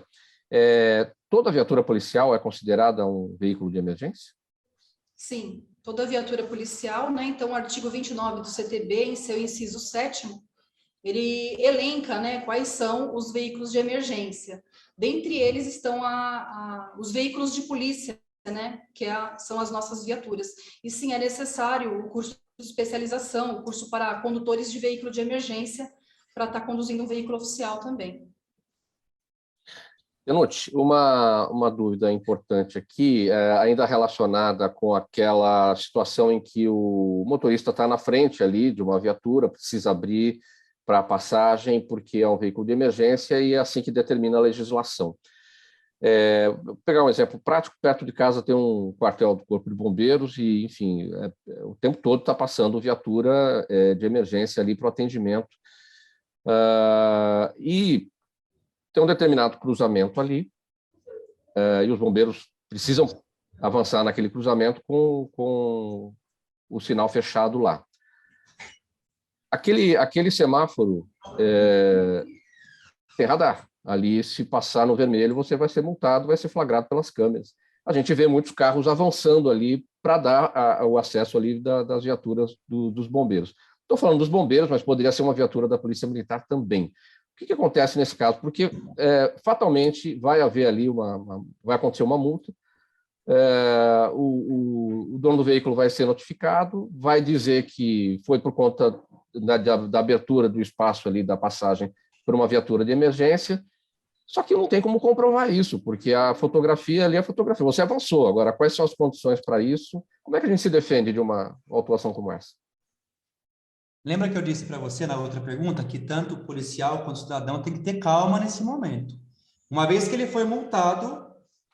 Speaker 1: Toda viatura policial é considerada um veículo de emergência?
Speaker 3: Sim, toda viatura policial, né? Então, o artigo 29 do CTB, em seu inciso 7º, ele elenca, né, quais são os veículos de emergência. Dentre eles estão os veículos de polícia, né, são as nossas viaturas. E sim, é necessário o curso de especialização, o curso para condutores de veículo de emergência, para estar conduzindo um veículo oficial também.
Speaker 1: Denute, uma dúvida importante aqui, ainda relacionada com aquela situação em que o motorista está na frente ali de uma viatura, precisa abrir para a passagem, porque é um veículo de emergência e é assim que determina a legislação. Vou pegar um exemplo prático, perto de casa tem um quartel do Corpo de Bombeiros e, enfim, o tempo todo está passando viatura de emergência ali para o atendimento. E tem um determinado cruzamento ali e os bombeiros precisam avançar naquele cruzamento com o sinal fechado lá. Aquele semáforo tem radar. Ali, se passar no vermelho, você vai ser multado, vai ser flagrado pelas câmeras. A gente vê muitos carros avançando ali para dar o acesso ali das viaturas dos bombeiros. Estou falando dos bombeiros, mas poderia ser uma viatura da Polícia Militar também. O que acontece nesse caso? Porque fatalmente vai haver ali vai acontecer uma multa. O dono do veículo vai ser notificado, vai dizer que foi por conta da abertura do espaço ali da passagem por uma viatura de emergência, só que não tem como comprovar isso, porque a fotografia ali é a fotografia. Você avançou, agora quais são as condições para isso? Como é que a gente se defende de uma autuação como essa?
Speaker 2: Lembra que eu disse para você na outra pergunta que tanto o policial quanto o cidadão tem que ter calma nesse momento. Uma vez que ele foi multado,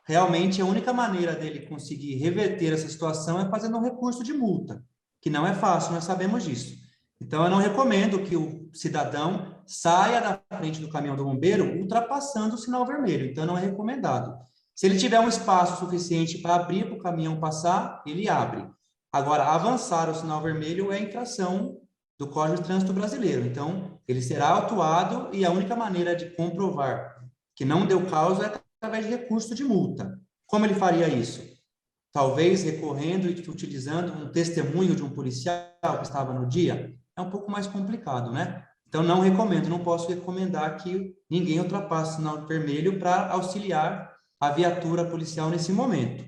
Speaker 2: realmente a única maneira dele conseguir reverter essa situação é fazendo um recurso de multa, que não é fácil, nós sabemos disso. Então, eu não recomendo que o cidadão saia da frente do caminhão do bombeiro ultrapassando o sinal vermelho. Então, não é recomendado. Se ele tiver um espaço suficiente para abrir para o caminhão passar, ele abre. Agora, avançar o sinal vermelho é infração do Código de Trânsito brasileiro. Então, ele será autuado e a única maneira de comprovar que não deu causa é através de recurso de multa. Como ele faria isso? Talvez recorrendo e utilizando um testemunho de um policial que estava no dia? É um pouco mais complicado, né? Então, não recomendo, não posso recomendar que ninguém ultrapasse o sinal vermelho para auxiliar a viatura policial nesse momento.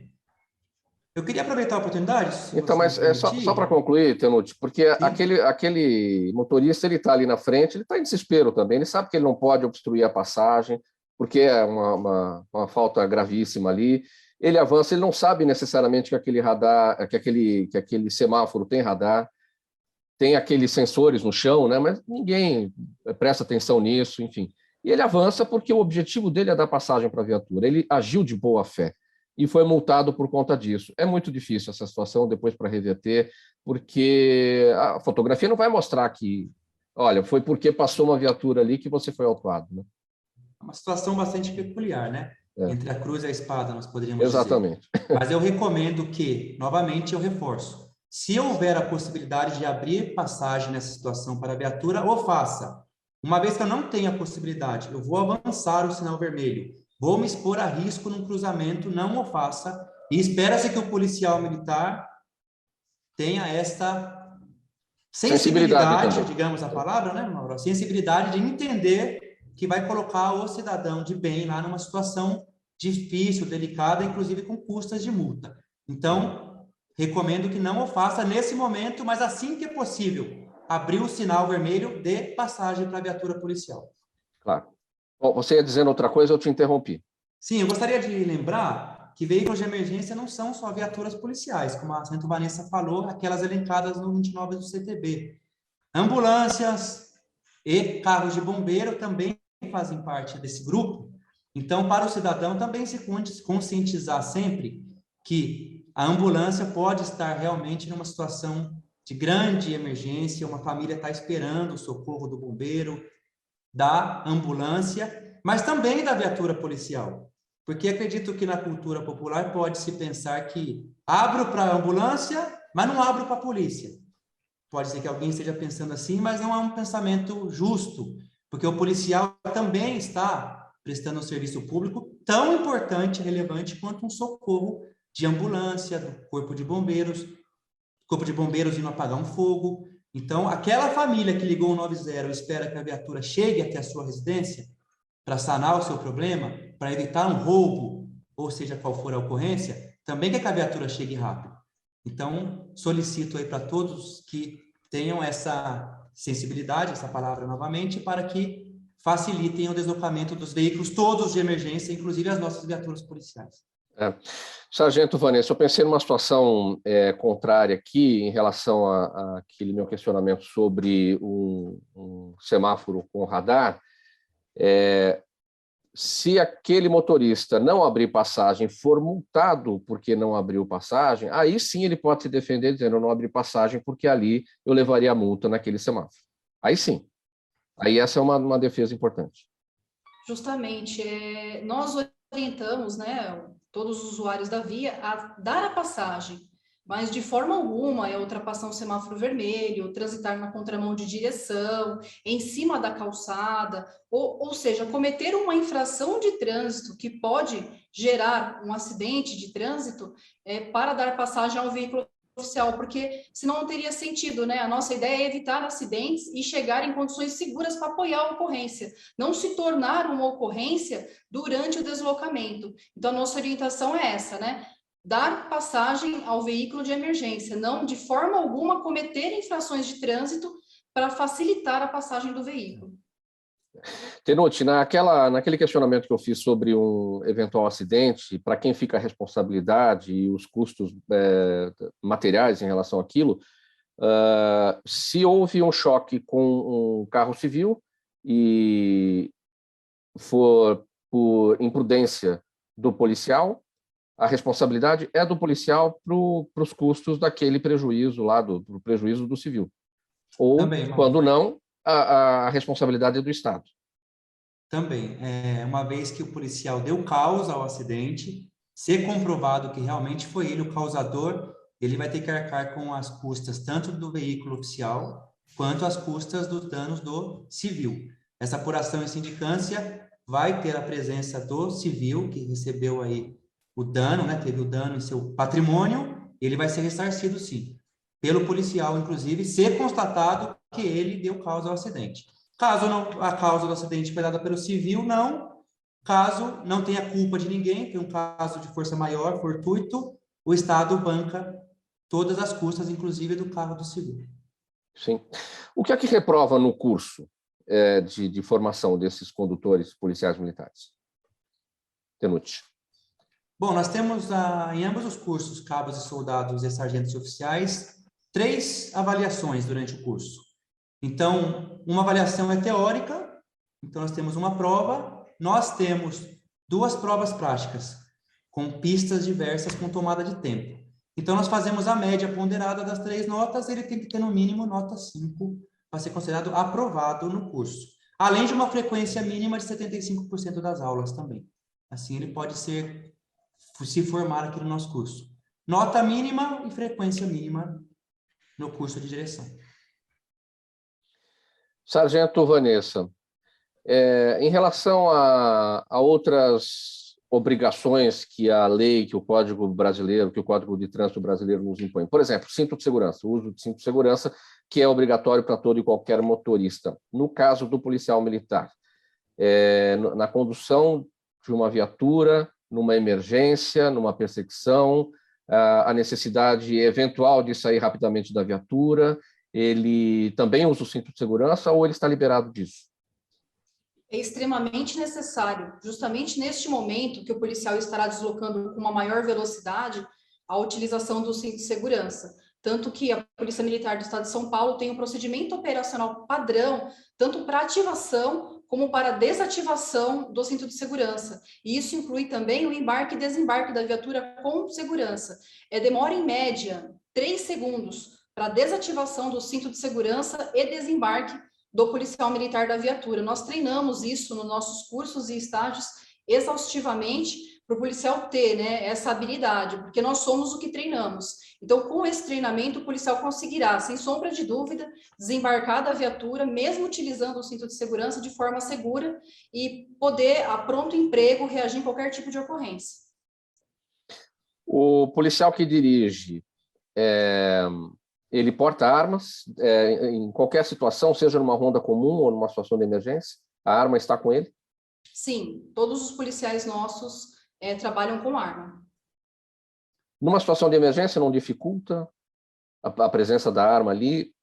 Speaker 2: Eu queria aproveitar a oportunidade.
Speaker 1: Então, mas só para concluir, Tenute, porque aquele motorista, ele está ali na frente, ele está em desespero também, ele sabe que ele não pode obstruir a passagem, porque é uma falta gravíssima ali, ele avança, ele não sabe necessariamente que aquele radar, que aquele semáforo tem radar, tem aqueles sensores no chão, né? Mas ninguém presta atenção nisso, enfim. E ele avança porque o objetivo dele é dar passagem para a viatura. Ele agiu de boa fé e foi multado por conta disso. É muito difícil essa situação depois para reverter, porque a fotografia não vai mostrar que, olha, foi porque passou uma viatura ali que você foi autuado, né?
Speaker 2: É uma situação bastante peculiar, né? Entre a cruz e a espada, nós poderíamos
Speaker 1: Exatamente.
Speaker 2: dizer. Mas eu recomendo que, novamente, eu reforço, se houver a possibilidade de abrir passagem nessa situação para a viatura, o faça. Uma vez que eu não tenho a possibilidade, eu vou avançar o sinal vermelho, vou me expor a risco num cruzamento, não o faça, e espera-se que o policial militar tenha esta sensibilidade, digamos a palavra, né, Mauro? A sensibilidade de entender que vai colocar o cidadão de bem lá numa situação difícil, delicada, inclusive com custas de multa. Então, recomendo que não o faça nesse momento, mas assim que é possível, abrir o sinal vermelho, dê passagem para a viatura policial.
Speaker 1: Claro. Bom, você ia dizendo outra coisa, eu te interrompi.
Speaker 2: Sim, eu gostaria de lembrar que veículos de emergência não são só viaturas policiais, como a Sargento Vanessa falou, aquelas elencadas no 29 do CTB. Ambulâncias e carros de bombeiro também fazem parte desse grupo. Então, para o cidadão também se conscientizar sempre que a ambulância pode estar realmente numa situação de grande emergência, uma família está esperando o socorro do bombeiro, da ambulância, mas também da viatura policial. Porque acredito que na cultura popular pode-se pensar que abro para a ambulância, mas não abro para a polícia. Pode ser que alguém esteja pensando assim, mas não é um pensamento justo, porque o policial também está prestando um serviço público tão importante e relevante quanto um socorro de ambulância, do corpo de bombeiros indo apagar um fogo. Então, aquela família que ligou o 90 e espera que a viatura chegue até a sua residência para sanar o seu problema, para evitar um roubo, ou seja, qual for a ocorrência, também quer que a viatura chegue rápido. Então, solicito aí para todos que tenham essa sensibilidade, essa palavra novamente, para que facilitem o deslocamento dos veículos todos de emergência, inclusive as nossas viaturas policiais.
Speaker 1: Sargento Vanessa, eu pensei numa situação contrária aqui em relação àquele meu questionamento sobre um semáforo com radar. Se aquele motorista não abrir passagem, for multado porque não abriu passagem, aí sim ele pode se defender dizendo: eu não abri passagem porque ali eu levaria a multa naquele semáforo. Aí sim. Aí essa é uma defesa importante.
Speaker 3: Justamente. Nós orientamos, né, todos os usuários da via a dar a passagem, mas de forma alguma ultrapassar um semáforo vermelho, transitar na contramão de direção, em cima da calçada, ou seja, cometer uma infração de trânsito que pode gerar um acidente de trânsito para dar passagem ao veículo oficial, porque senão não teria sentido, né? A nossa ideia é evitar acidentes e chegar em condições seguras para apoiar a ocorrência, não se tornar uma ocorrência durante o deslocamento. Então, a nossa orientação é essa, né? Dar passagem ao veículo de emergência, não de forma alguma cometer infrações de trânsito para facilitar a passagem do veículo.
Speaker 1: Tenotti, naquele questionamento que eu fiz sobre um eventual acidente, para quem fica a responsabilidade e os custos materiais em relação àquilo, se houve um choque com um carro civil e for por imprudência do policial, a responsabilidade é do policial para os custos daquele prejuízo lá, do prejuízo do civil. Ou, também, quando não, a responsabilidade é do Estado.
Speaker 2: Também. Uma vez que o policial deu causa ao acidente, ser comprovado que realmente foi ele o causador, ele vai ter que arcar com as custas tanto do veículo oficial, quanto as custas dos danos do civil. Essa apuração em sindicância vai ter a presença do civil, que recebeu aí o dano, né, teve o dano em seu patrimônio, ele vai ser ressarcido, sim, pelo policial, inclusive, ser constatado que ele deu causa ao acidente. Caso não, a causa do acidente foi dada pelo civil, não. Caso não tenha culpa de ninguém, tem um caso de força maior, fortuito, o Estado banca todas as custas, inclusive do carro do civil.
Speaker 1: Sim. O que é que reprova no curso de formação desses condutores policiais militares? Tenotti.
Speaker 2: Bom, nós temos em ambos os cursos, cabos e soldados e sargentos e oficiais, 3 avaliações durante o curso. Então, uma avaliação é teórica, então nós temos uma prova, nós temos 2 provas práticas, com pistas diversas com tomada de tempo. Então, nós fazemos a média ponderada das 3 notas, ele tem que ter no mínimo nota 5 para ser considerado aprovado no curso. Além de uma frequência mínima de 75% das aulas também. Assim, ele pode se formar aqui no nosso curso. Nota mínima e frequência mínima no curso de direção.
Speaker 1: Sargento Vanessa, em relação a outras obrigações que a lei, que o Código brasileiro, que o Código de Trânsito brasileiro nos impõe. Por exemplo, cinto de segurança, o uso de cinto de segurança, que é obrigatório para todo e qualquer motorista. No caso do policial militar, na condução de uma viatura, numa emergência, numa perseguição, a necessidade eventual de sair rapidamente da viatura, ele também usa o cinto de segurança ou ele está liberado disso?
Speaker 3: É extremamente necessário, justamente neste momento que o policial estará deslocando com uma maior velocidade, a utilização do cinto de segurança. Tanto que a Polícia Militar do Estado de São Paulo tem um procedimento operacional padrão, tanto para ativação como para desativação do cinto de segurança. E isso inclui também o embarque e desembarque da viatura com segurança. Demora, em média, 3 segundos para desativação do cinto de segurança e desembarque do policial militar da viatura. Nós treinamos isso nos nossos cursos e estágios exaustivamente para o policial ter, né, essa habilidade, porque nós somos o que treinamos. Então, com esse treinamento, o policial conseguirá, sem sombra de dúvida, desembarcar da viatura, mesmo utilizando o cinto de segurança, de forma segura e poder, a pronto emprego, reagir em qualquer tipo de ocorrência.
Speaker 1: O policial que dirige, ele porta armas em qualquer situação, seja numa ronda comum ou numa situação de emergência? A arma está com ele?
Speaker 3: Sim, todos os policiais nossos trabalham com arma.
Speaker 1: Numa situação de emergência, não dificulta a presença da arma ali?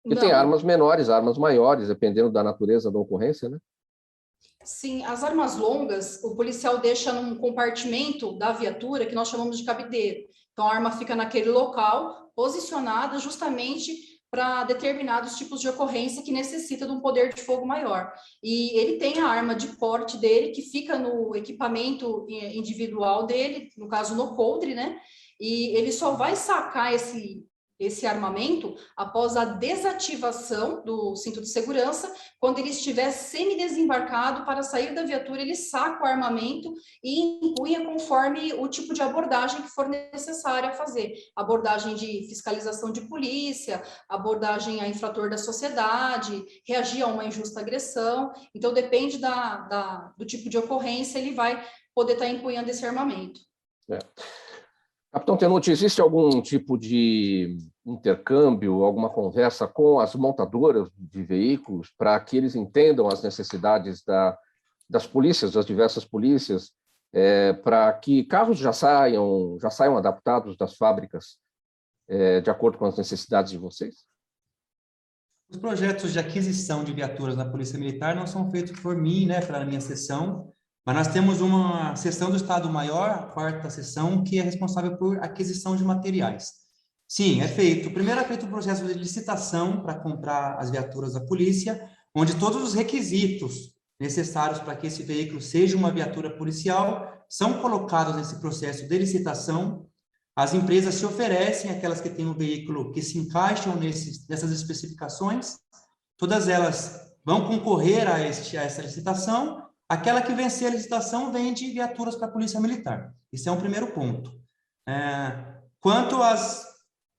Speaker 1: E tem armas menores, armas maiores, dependendo da natureza da ocorrência, né?
Speaker 3: Sim, as armas longas, o policial deixa num compartimento da viatura que nós chamamos de cabideiro. Então, a arma fica naquele local, posicionada justamente para determinados tipos de ocorrência que necessita de um poder de fogo maior. E ele tem a arma de porte dele, que fica no equipamento individual dele, no caso no coldre, né? E ele só vai sacar esse armamento após a desativação do cinto de segurança, quando ele estiver semi-desembarcado para sair da viatura, ele saca o armamento e empunha conforme o tipo de abordagem que for necessária fazer. Abordagem de fiscalização de polícia, abordagem a infrator da sociedade, reagir a uma injusta agressão. Então, depende do tipo de ocorrência, ele vai poder estar empunhando esse armamento.
Speaker 1: Capitão Tenuti, existe algum tipo de intercâmbio, alguma conversa com as montadoras de veículos para que eles entendam as necessidades das polícias, das diversas polícias, para que carros já saiam adaptados das fábricas de acordo com as necessidades de vocês?
Speaker 2: Os projetos de aquisição de viaturas na Polícia Militar não são feitos por mim, né, pela minha seção, mas nós temos uma seção do Estado-Maior, a 4ª seção, que é responsável por aquisição de materiais. Sim, é feito. Primeiro é feito o processo de licitação para comprar as viaturas da polícia, onde todos os requisitos necessários para que esse veículo seja uma viatura policial são colocados nesse processo de licitação. As empresas se oferecem, aquelas que têm um veículo que se encaixam nessas especificações, todas elas vão concorrer a essa licitação. Aquela que vencer a licitação vende viaturas para a Polícia Militar. Isso é um primeiro ponto. Quanto às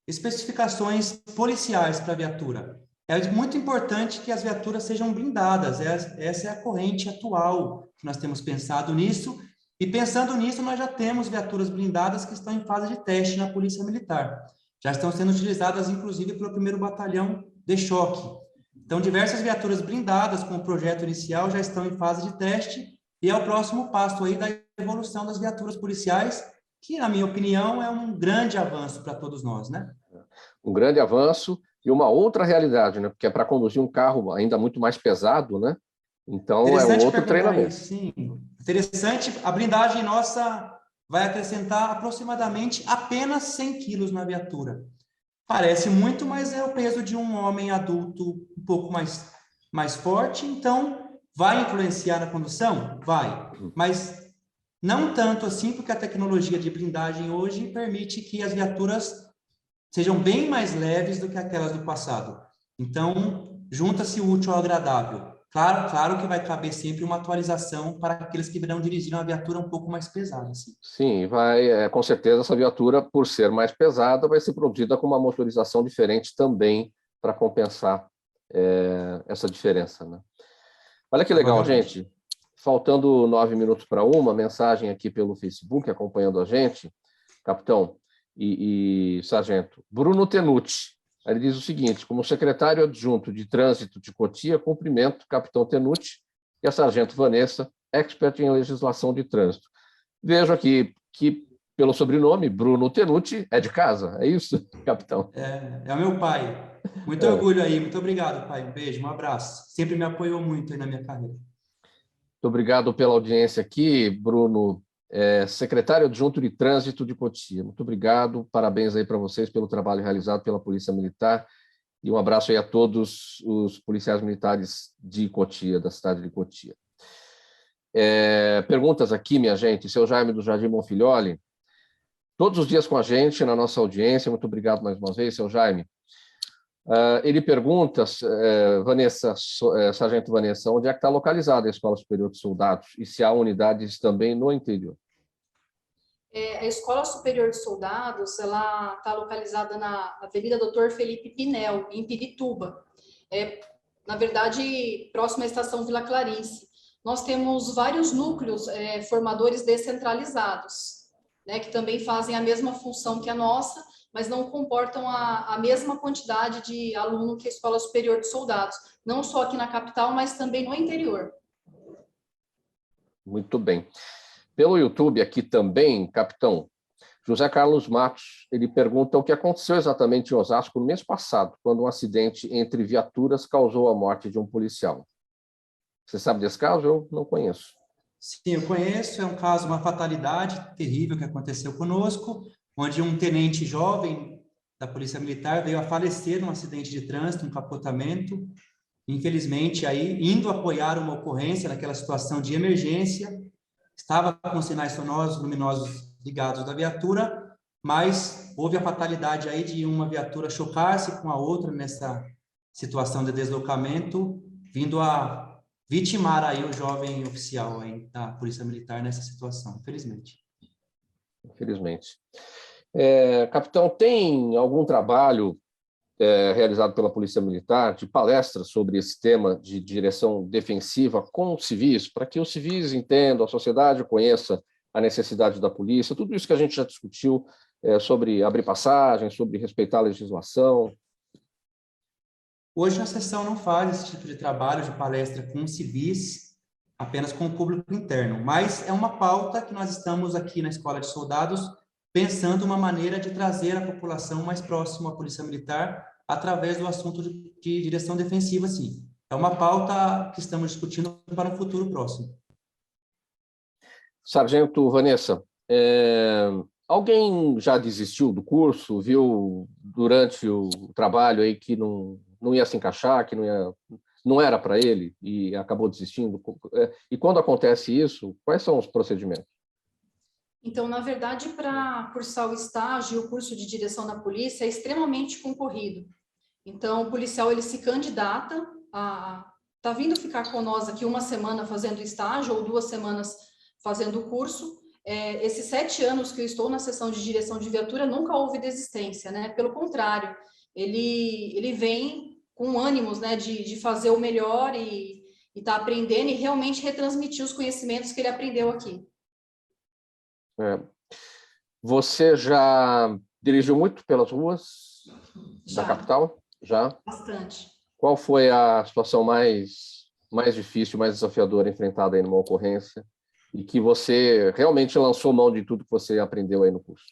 Speaker 2: especificações policiais para a viatura, é muito importante que as viaturas sejam blindadas. Essa é a corrente atual que nós temos pensado nisso. E pensando nisso, nós já temos viaturas blindadas que estão em fase de teste na Polícia Militar. Já estão sendo utilizadas, inclusive, pelo 1º Batalhão de Choque. Então, diversas viaturas blindadas com o projeto inicial já estão em fase de teste e é o próximo passo aí da evolução das viaturas policiais, que, na minha opinião, é um grande avanço para todos nós, né?
Speaker 1: Um grande avanço e uma outra realidade, né? Porque é para conduzir um carro ainda muito mais pesado, né? Então, é um outro treinamento.
Speaker 2: Sim, interessante. A blindagem nossa vai acrescentar aproximadamente apenas 100 quilos na viatura. Parece muito, mas é o peso de um homem adulto um pouco mais forte, então vai influenciar na condução? Vai, mas não tanto assim, porque a tecnologia de blindagem hoje permite que as viaturas sejam bem mais leves do que aquelas do passado. Então, junta-se o útil ao agradável. Claro que vai caber sempre uma atualização para aqueles que irão dirigir uma viatura um pouco mais pesada. Assim.
Speaker 1: Sim, com certeza essa viatura, por ser mais pesada, vai ser produzida com uma motorização diferente também para compensar essa diferença, né? Olha que legal, gente. Faltando 9 minutos para uma, mensagem aqui pelo Facebook, acompanhando a gente, capitão e sargento. Bruno Tenucci. Ele diz o seguinte: como secretário adjunto de trânsito de Cotia, cumprimento capitão Tenucci e a sargento Vanessa, expert em legislação de trânsito. Vejo aqui que, pelo sobrenome, Bruno Tenucci é de casa, é isso, capitão?
Speaker 2: É o meu pai. Muito orgulho aí, muito obrigado, pai. Um beijo, um abraço. Sempre me apoiou muito aí na minha carreira.
Speaker 1: Muito obrigado pela audiência aqui, Bruno, secretário adjunto de trânsito de Cotia. Muito obrigado, parabéns aí para vocês pelo trabalho realizado pela Polícia Militar e um abraço aí a todos os policiais militares de Cotia, da cidade de Cotia. Perguntas aqui, minha gente. Seu Jaime do Jardim Monfilholi, todos os dias com a gente na nossa audiência. Muito obrigado mais uma vez, seu Jaime. Ele pergunta, sargento Vanessa, onde é que está localizada a Escola Superior de Soldados e se há unidades também no interior?
Speaker 3: A Escola Superior de Soldados, ela está localizada na Avenida Dr. Felipe Pinel, em Pirituba. Na verdade, próxima à Estação Vila Clarice. Nós temos vários núcleos formadores descentralizados, né, que também fazem a mesma função que a nossa, mas não comportam a mesma quantidade de aluno que a Escola Superior de Soldados, não só aqui na capital, mas também no interior.
Speaker 1: Muito bem. Pelo YouTube aqui também, capitão, José Carlos Matos, ele pergunta o que aconteceu exatamente em Osasco no mês passado, quando um acidente entre viaturas causou a morte de um policial. Você sabe desse caso? Eu não conheço.
Speaker 2: Sim, eu conheço. É um caso, uma fatalidade terrível que aconteceu conosco, onde um tenente jovem da Polícia Militar veio a falecer num acidente de trânsito, um capotamento. Infelizmente, aí, indo apoiar uma ocorrência naquela situação de emergência, estava com sinais sonoros, luminosos ligados da viatura, mas houve a fatalidade aí de uma viatura chocar-se com a outra nessa situação de deslocamento, vindo a vitimar aí o jovem oficial aí da Polícia Militar nessa situação, infelizmente.
Speaker 1: Infelizmente. Capitão, tem algum trabalho realizado pela Polícia Militar de palestras sobre esse tema de direção defensiva com civis, para que os civis entendam, a sociedade conheça a necessidade da polícia, tudo isso que a gente já discutiu sobre abrir passagem, sobre respeitar a legislação?
Speaker 2: Hoje a seção não faz esse tipo de trabalho de palestra com civis, apenas com o público interno, mas é uma pauta que nós estamos aqui na Escola de Soldados pensando uma maneira de trazer a população mais próxima à Polícia Militar através do assunto de direção defensiva, sim. É uma pauta que estamos discutindo para um futuro próximo.
Speaker 1: Sargento Vanessa, alguém já desistiu do curso, viu durante o trabalho aí que não ia se encaixar, que não era para ele e acabou desistindo? E quando acontece isso, quais são os procedimentos?
Speaker 3: Então, na verdade, para cursar o estágio e o curso de direção da polícia é extremamente concorrido. Então, o policial ele se candidata tá vindo ficar com nós aqui uma semana fazendo estágio ou 2 semanas fazendo o curso. Esses 7 anos que eu estou na seção de direção de viatura nunca houve desistência, né? Pelo contrário, ele vem com ânimos, né, de fazer o melhor e tá aprendendo e realmente retransmitir os conhecimentos que ele aprendeu aqui.
Speaker 1: Você já dirigiu muito pelas ruas da capital? Já?
Speaker 3: Bastante.
Speaker 1: Qual foi a situação mais difícil, mais desafiadora enfrentada aí numa ocorrência e que você realmente lançou mão de tudo que você aprendeu aí no curso?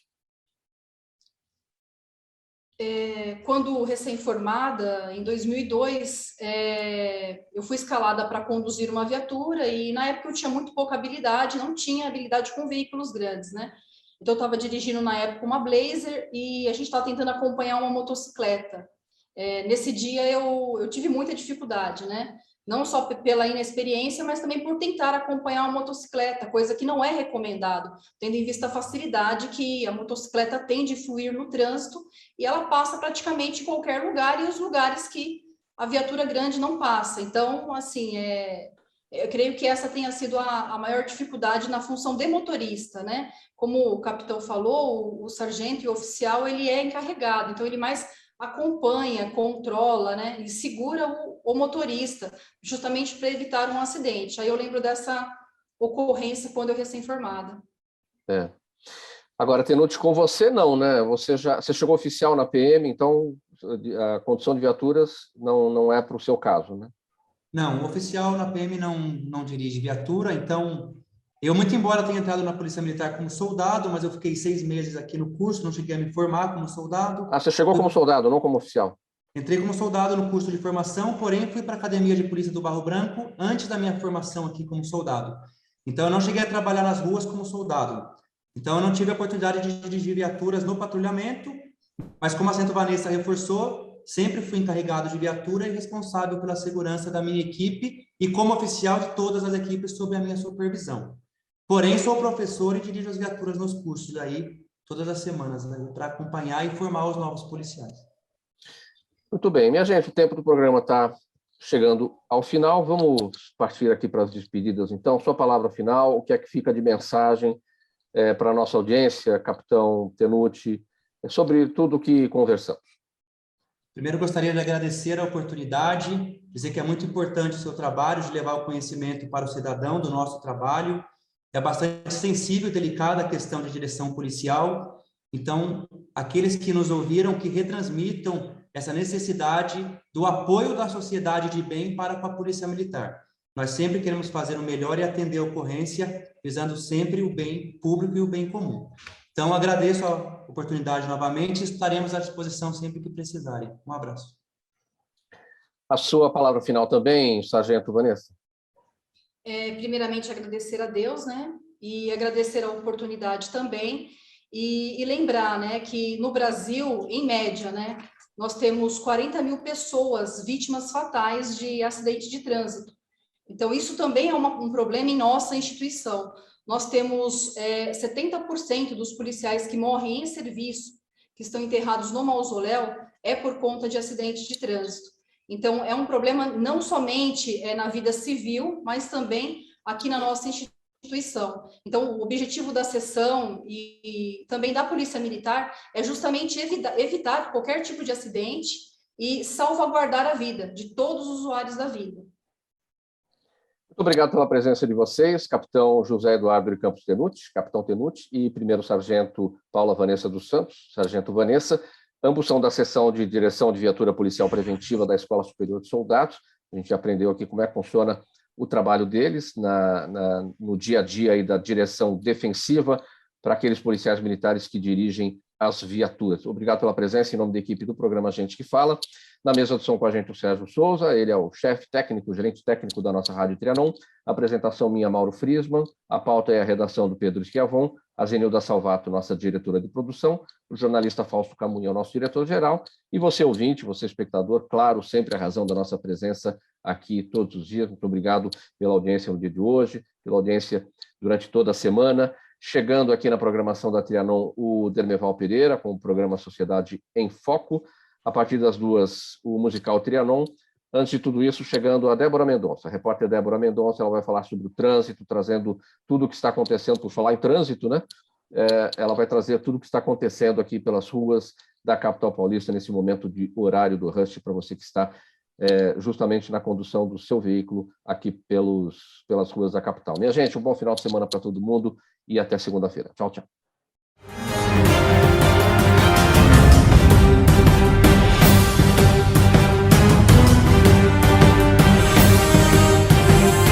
Speaker 3: Quando recém-formada, em 2002, eu fui escalada para conduzir uma viatura e, na época, eu tinha muito pouca habilidade, não tinha habilidade com veículos grandes, né? Então, eu estava dirigindo na época uma Blazer e a gente estava tentando acompanhar uma motocicleta. Nesse dia eu tive muita dificuldade, né? Não só pela inexperiência, mas também por tentar acompanhar uma motocicleta, coisa que não é recomendado, tendo em vista a facilidade que a motocicleta tem de fluir no trânsito, e ela passa praticamente em qualquer lugar, e os lugares que a viatura grande não passa. Então, assim, eu creio que essa tenha sido a maior dificuldade na função de motorista, né? Como o capitão falou, o sargento e o oficial, ele é encarregado, então ele mais acompanha, controla, né, e segura o motorista, justamente para evitar um acidente. Aí eu lembro dessa ocorrência quando eu recém-formada.
Speaker 1: Agora, Tenuti, com você não, né? Você chegou oficial na PM, então a condução de viaturas não é para o seu caso, né?
Speaker 2: Não, o oficial na PM não dirige viatura, então eu, muito embora tenha entrado na Polícia Militar como soldado, mas eu fiquei 6 meses aqui no curso, não cheguei a me formar como soldado.
Speaker 1: Você chegou como soldado, não como oficial?
Speaker 2: Entrei como soldado no curso de formação, porém fui para a Academia de Polícia do Barro Branco antes da minha formação aqui como soldado. Então eu não cheguei a trabalhar nas ruas como soldado. Então eu não tive a oportunidade de dirigir viaturas no patrulhamento, mas como a Sargento Vanessa reforçou, sempre fui encarregado de viatura e responsável pela segurança da minha equipe e como oficial de todas as equipes sob a minha supervisão. Porém, sou professor e dirijo as viaturas nos cursos aí, todas as semanas, né, para acompanhar e formar os novos policiais.
Speaker 1: Muito bem. Minha gente, o tempo do programa está chegando ao final. Vamos partir aqui para as despedidas, então. Sua palavra final, o que é que fica de mensagem para a nossa audiência, capitão Tenuti, sobre tudo o que conversamos?
Speaker 2: Primeiro, gostaria de agradecer a oportunidade, dizer que é muito importante o seu trabalho, de levar o conhecimento para o cidadão do nosso trabalho. É bastante sensível e delicada a questão de direção policial. Então, aqueles que nos ouviram, que retransmitam essa necessidade do apoio da sociedade de bem para com a Polícia Militar. Nós sempre queremos fazer o melhor e atender a ocorrência, visando sempre o bem público e o bem comum. Então, agradeço a oportunidade novamente e estaremos à disposição sempre que precisarem. Um abraço.
Speaker 1: A sua palavra final também, sargento Vanessa?
Speaker 3: Primeiramente, agradecer a Deus, né? E agradecer a oportunidade também. E lembrar, né, que no Brasil, em média, né, nós temos 40 mil pessoas vítimas fatais de acidente de trânsito. Então, isso também é um problema em nossa instituição. Nós temos 70% dos policiais que morrem em serviço, que estão enterrados no mausoléu, por conta de acidente de trânsito. Então, é um problema não somente na vida civil, mas também aqui na nossa instituição. Então, o objetivo da sessão e também da Polícia Militar é justamente evitar qualquer tipo de acidente e salvaguardar a vida de todos os usuários da vida.
Speaker 1: Muito obrigado pela presença de vocês, capitão José Eduardo de Campos Tenuti, capitão Tenuti, e primeiro sargento Paula Vanessa dos Santos, sargento Vanessa. Ambos são da seção de direção de viatura policial preventiva da Escola Superior de Soldados. A gente aprendeu aqui como é que funciona o trabalho deles no dia a dia aí da direção defensiva para aqueles policiais militares que dirigem as viaturas. Obrigado pela presença em nome da equipe do programa Gente que Fala. Na mesa de som com a gente o Sérgio Souza, ele é o chefe técnico, o gerente técnico da nossa Rádio Trianon. A apresentação minha, Mauro Friesman. A pauta é a redação do Pedro Schiavon. A Zenilda Salvato, nossa diretora de produção. O jornalista Fausto Camunha, o nosso diretor-geral. E você, ouvinte, você, espectador, claro, sempre a razão da nossa presença aqui todos os dias. Muito obrigado pela audiência no dia de hoje, pela audiência durante toda a semana. Chegando aqui na programação da Trianon, o Dermeval Pereira, com o programa Sociedade em Foco. A partir das 2, o musical Trianon. Antes de tudo isso, chegando a Débora Mendonça. A repórter Débora Mendonça, ela vai falar sobre o trânsito, trazendo tudo o que está acontecendo, por falar em trânsito, né? Ela vai trazer tudo o que está acontecendo aqui pelas ruas da capital paulista, nesse momento de horário do rush, para você que está justamente na condução do seu veículo aqui pelas ruas da capital. Minha gente, um bom final de semana para todo mundo e até segunda-feira. Tchau, tchau.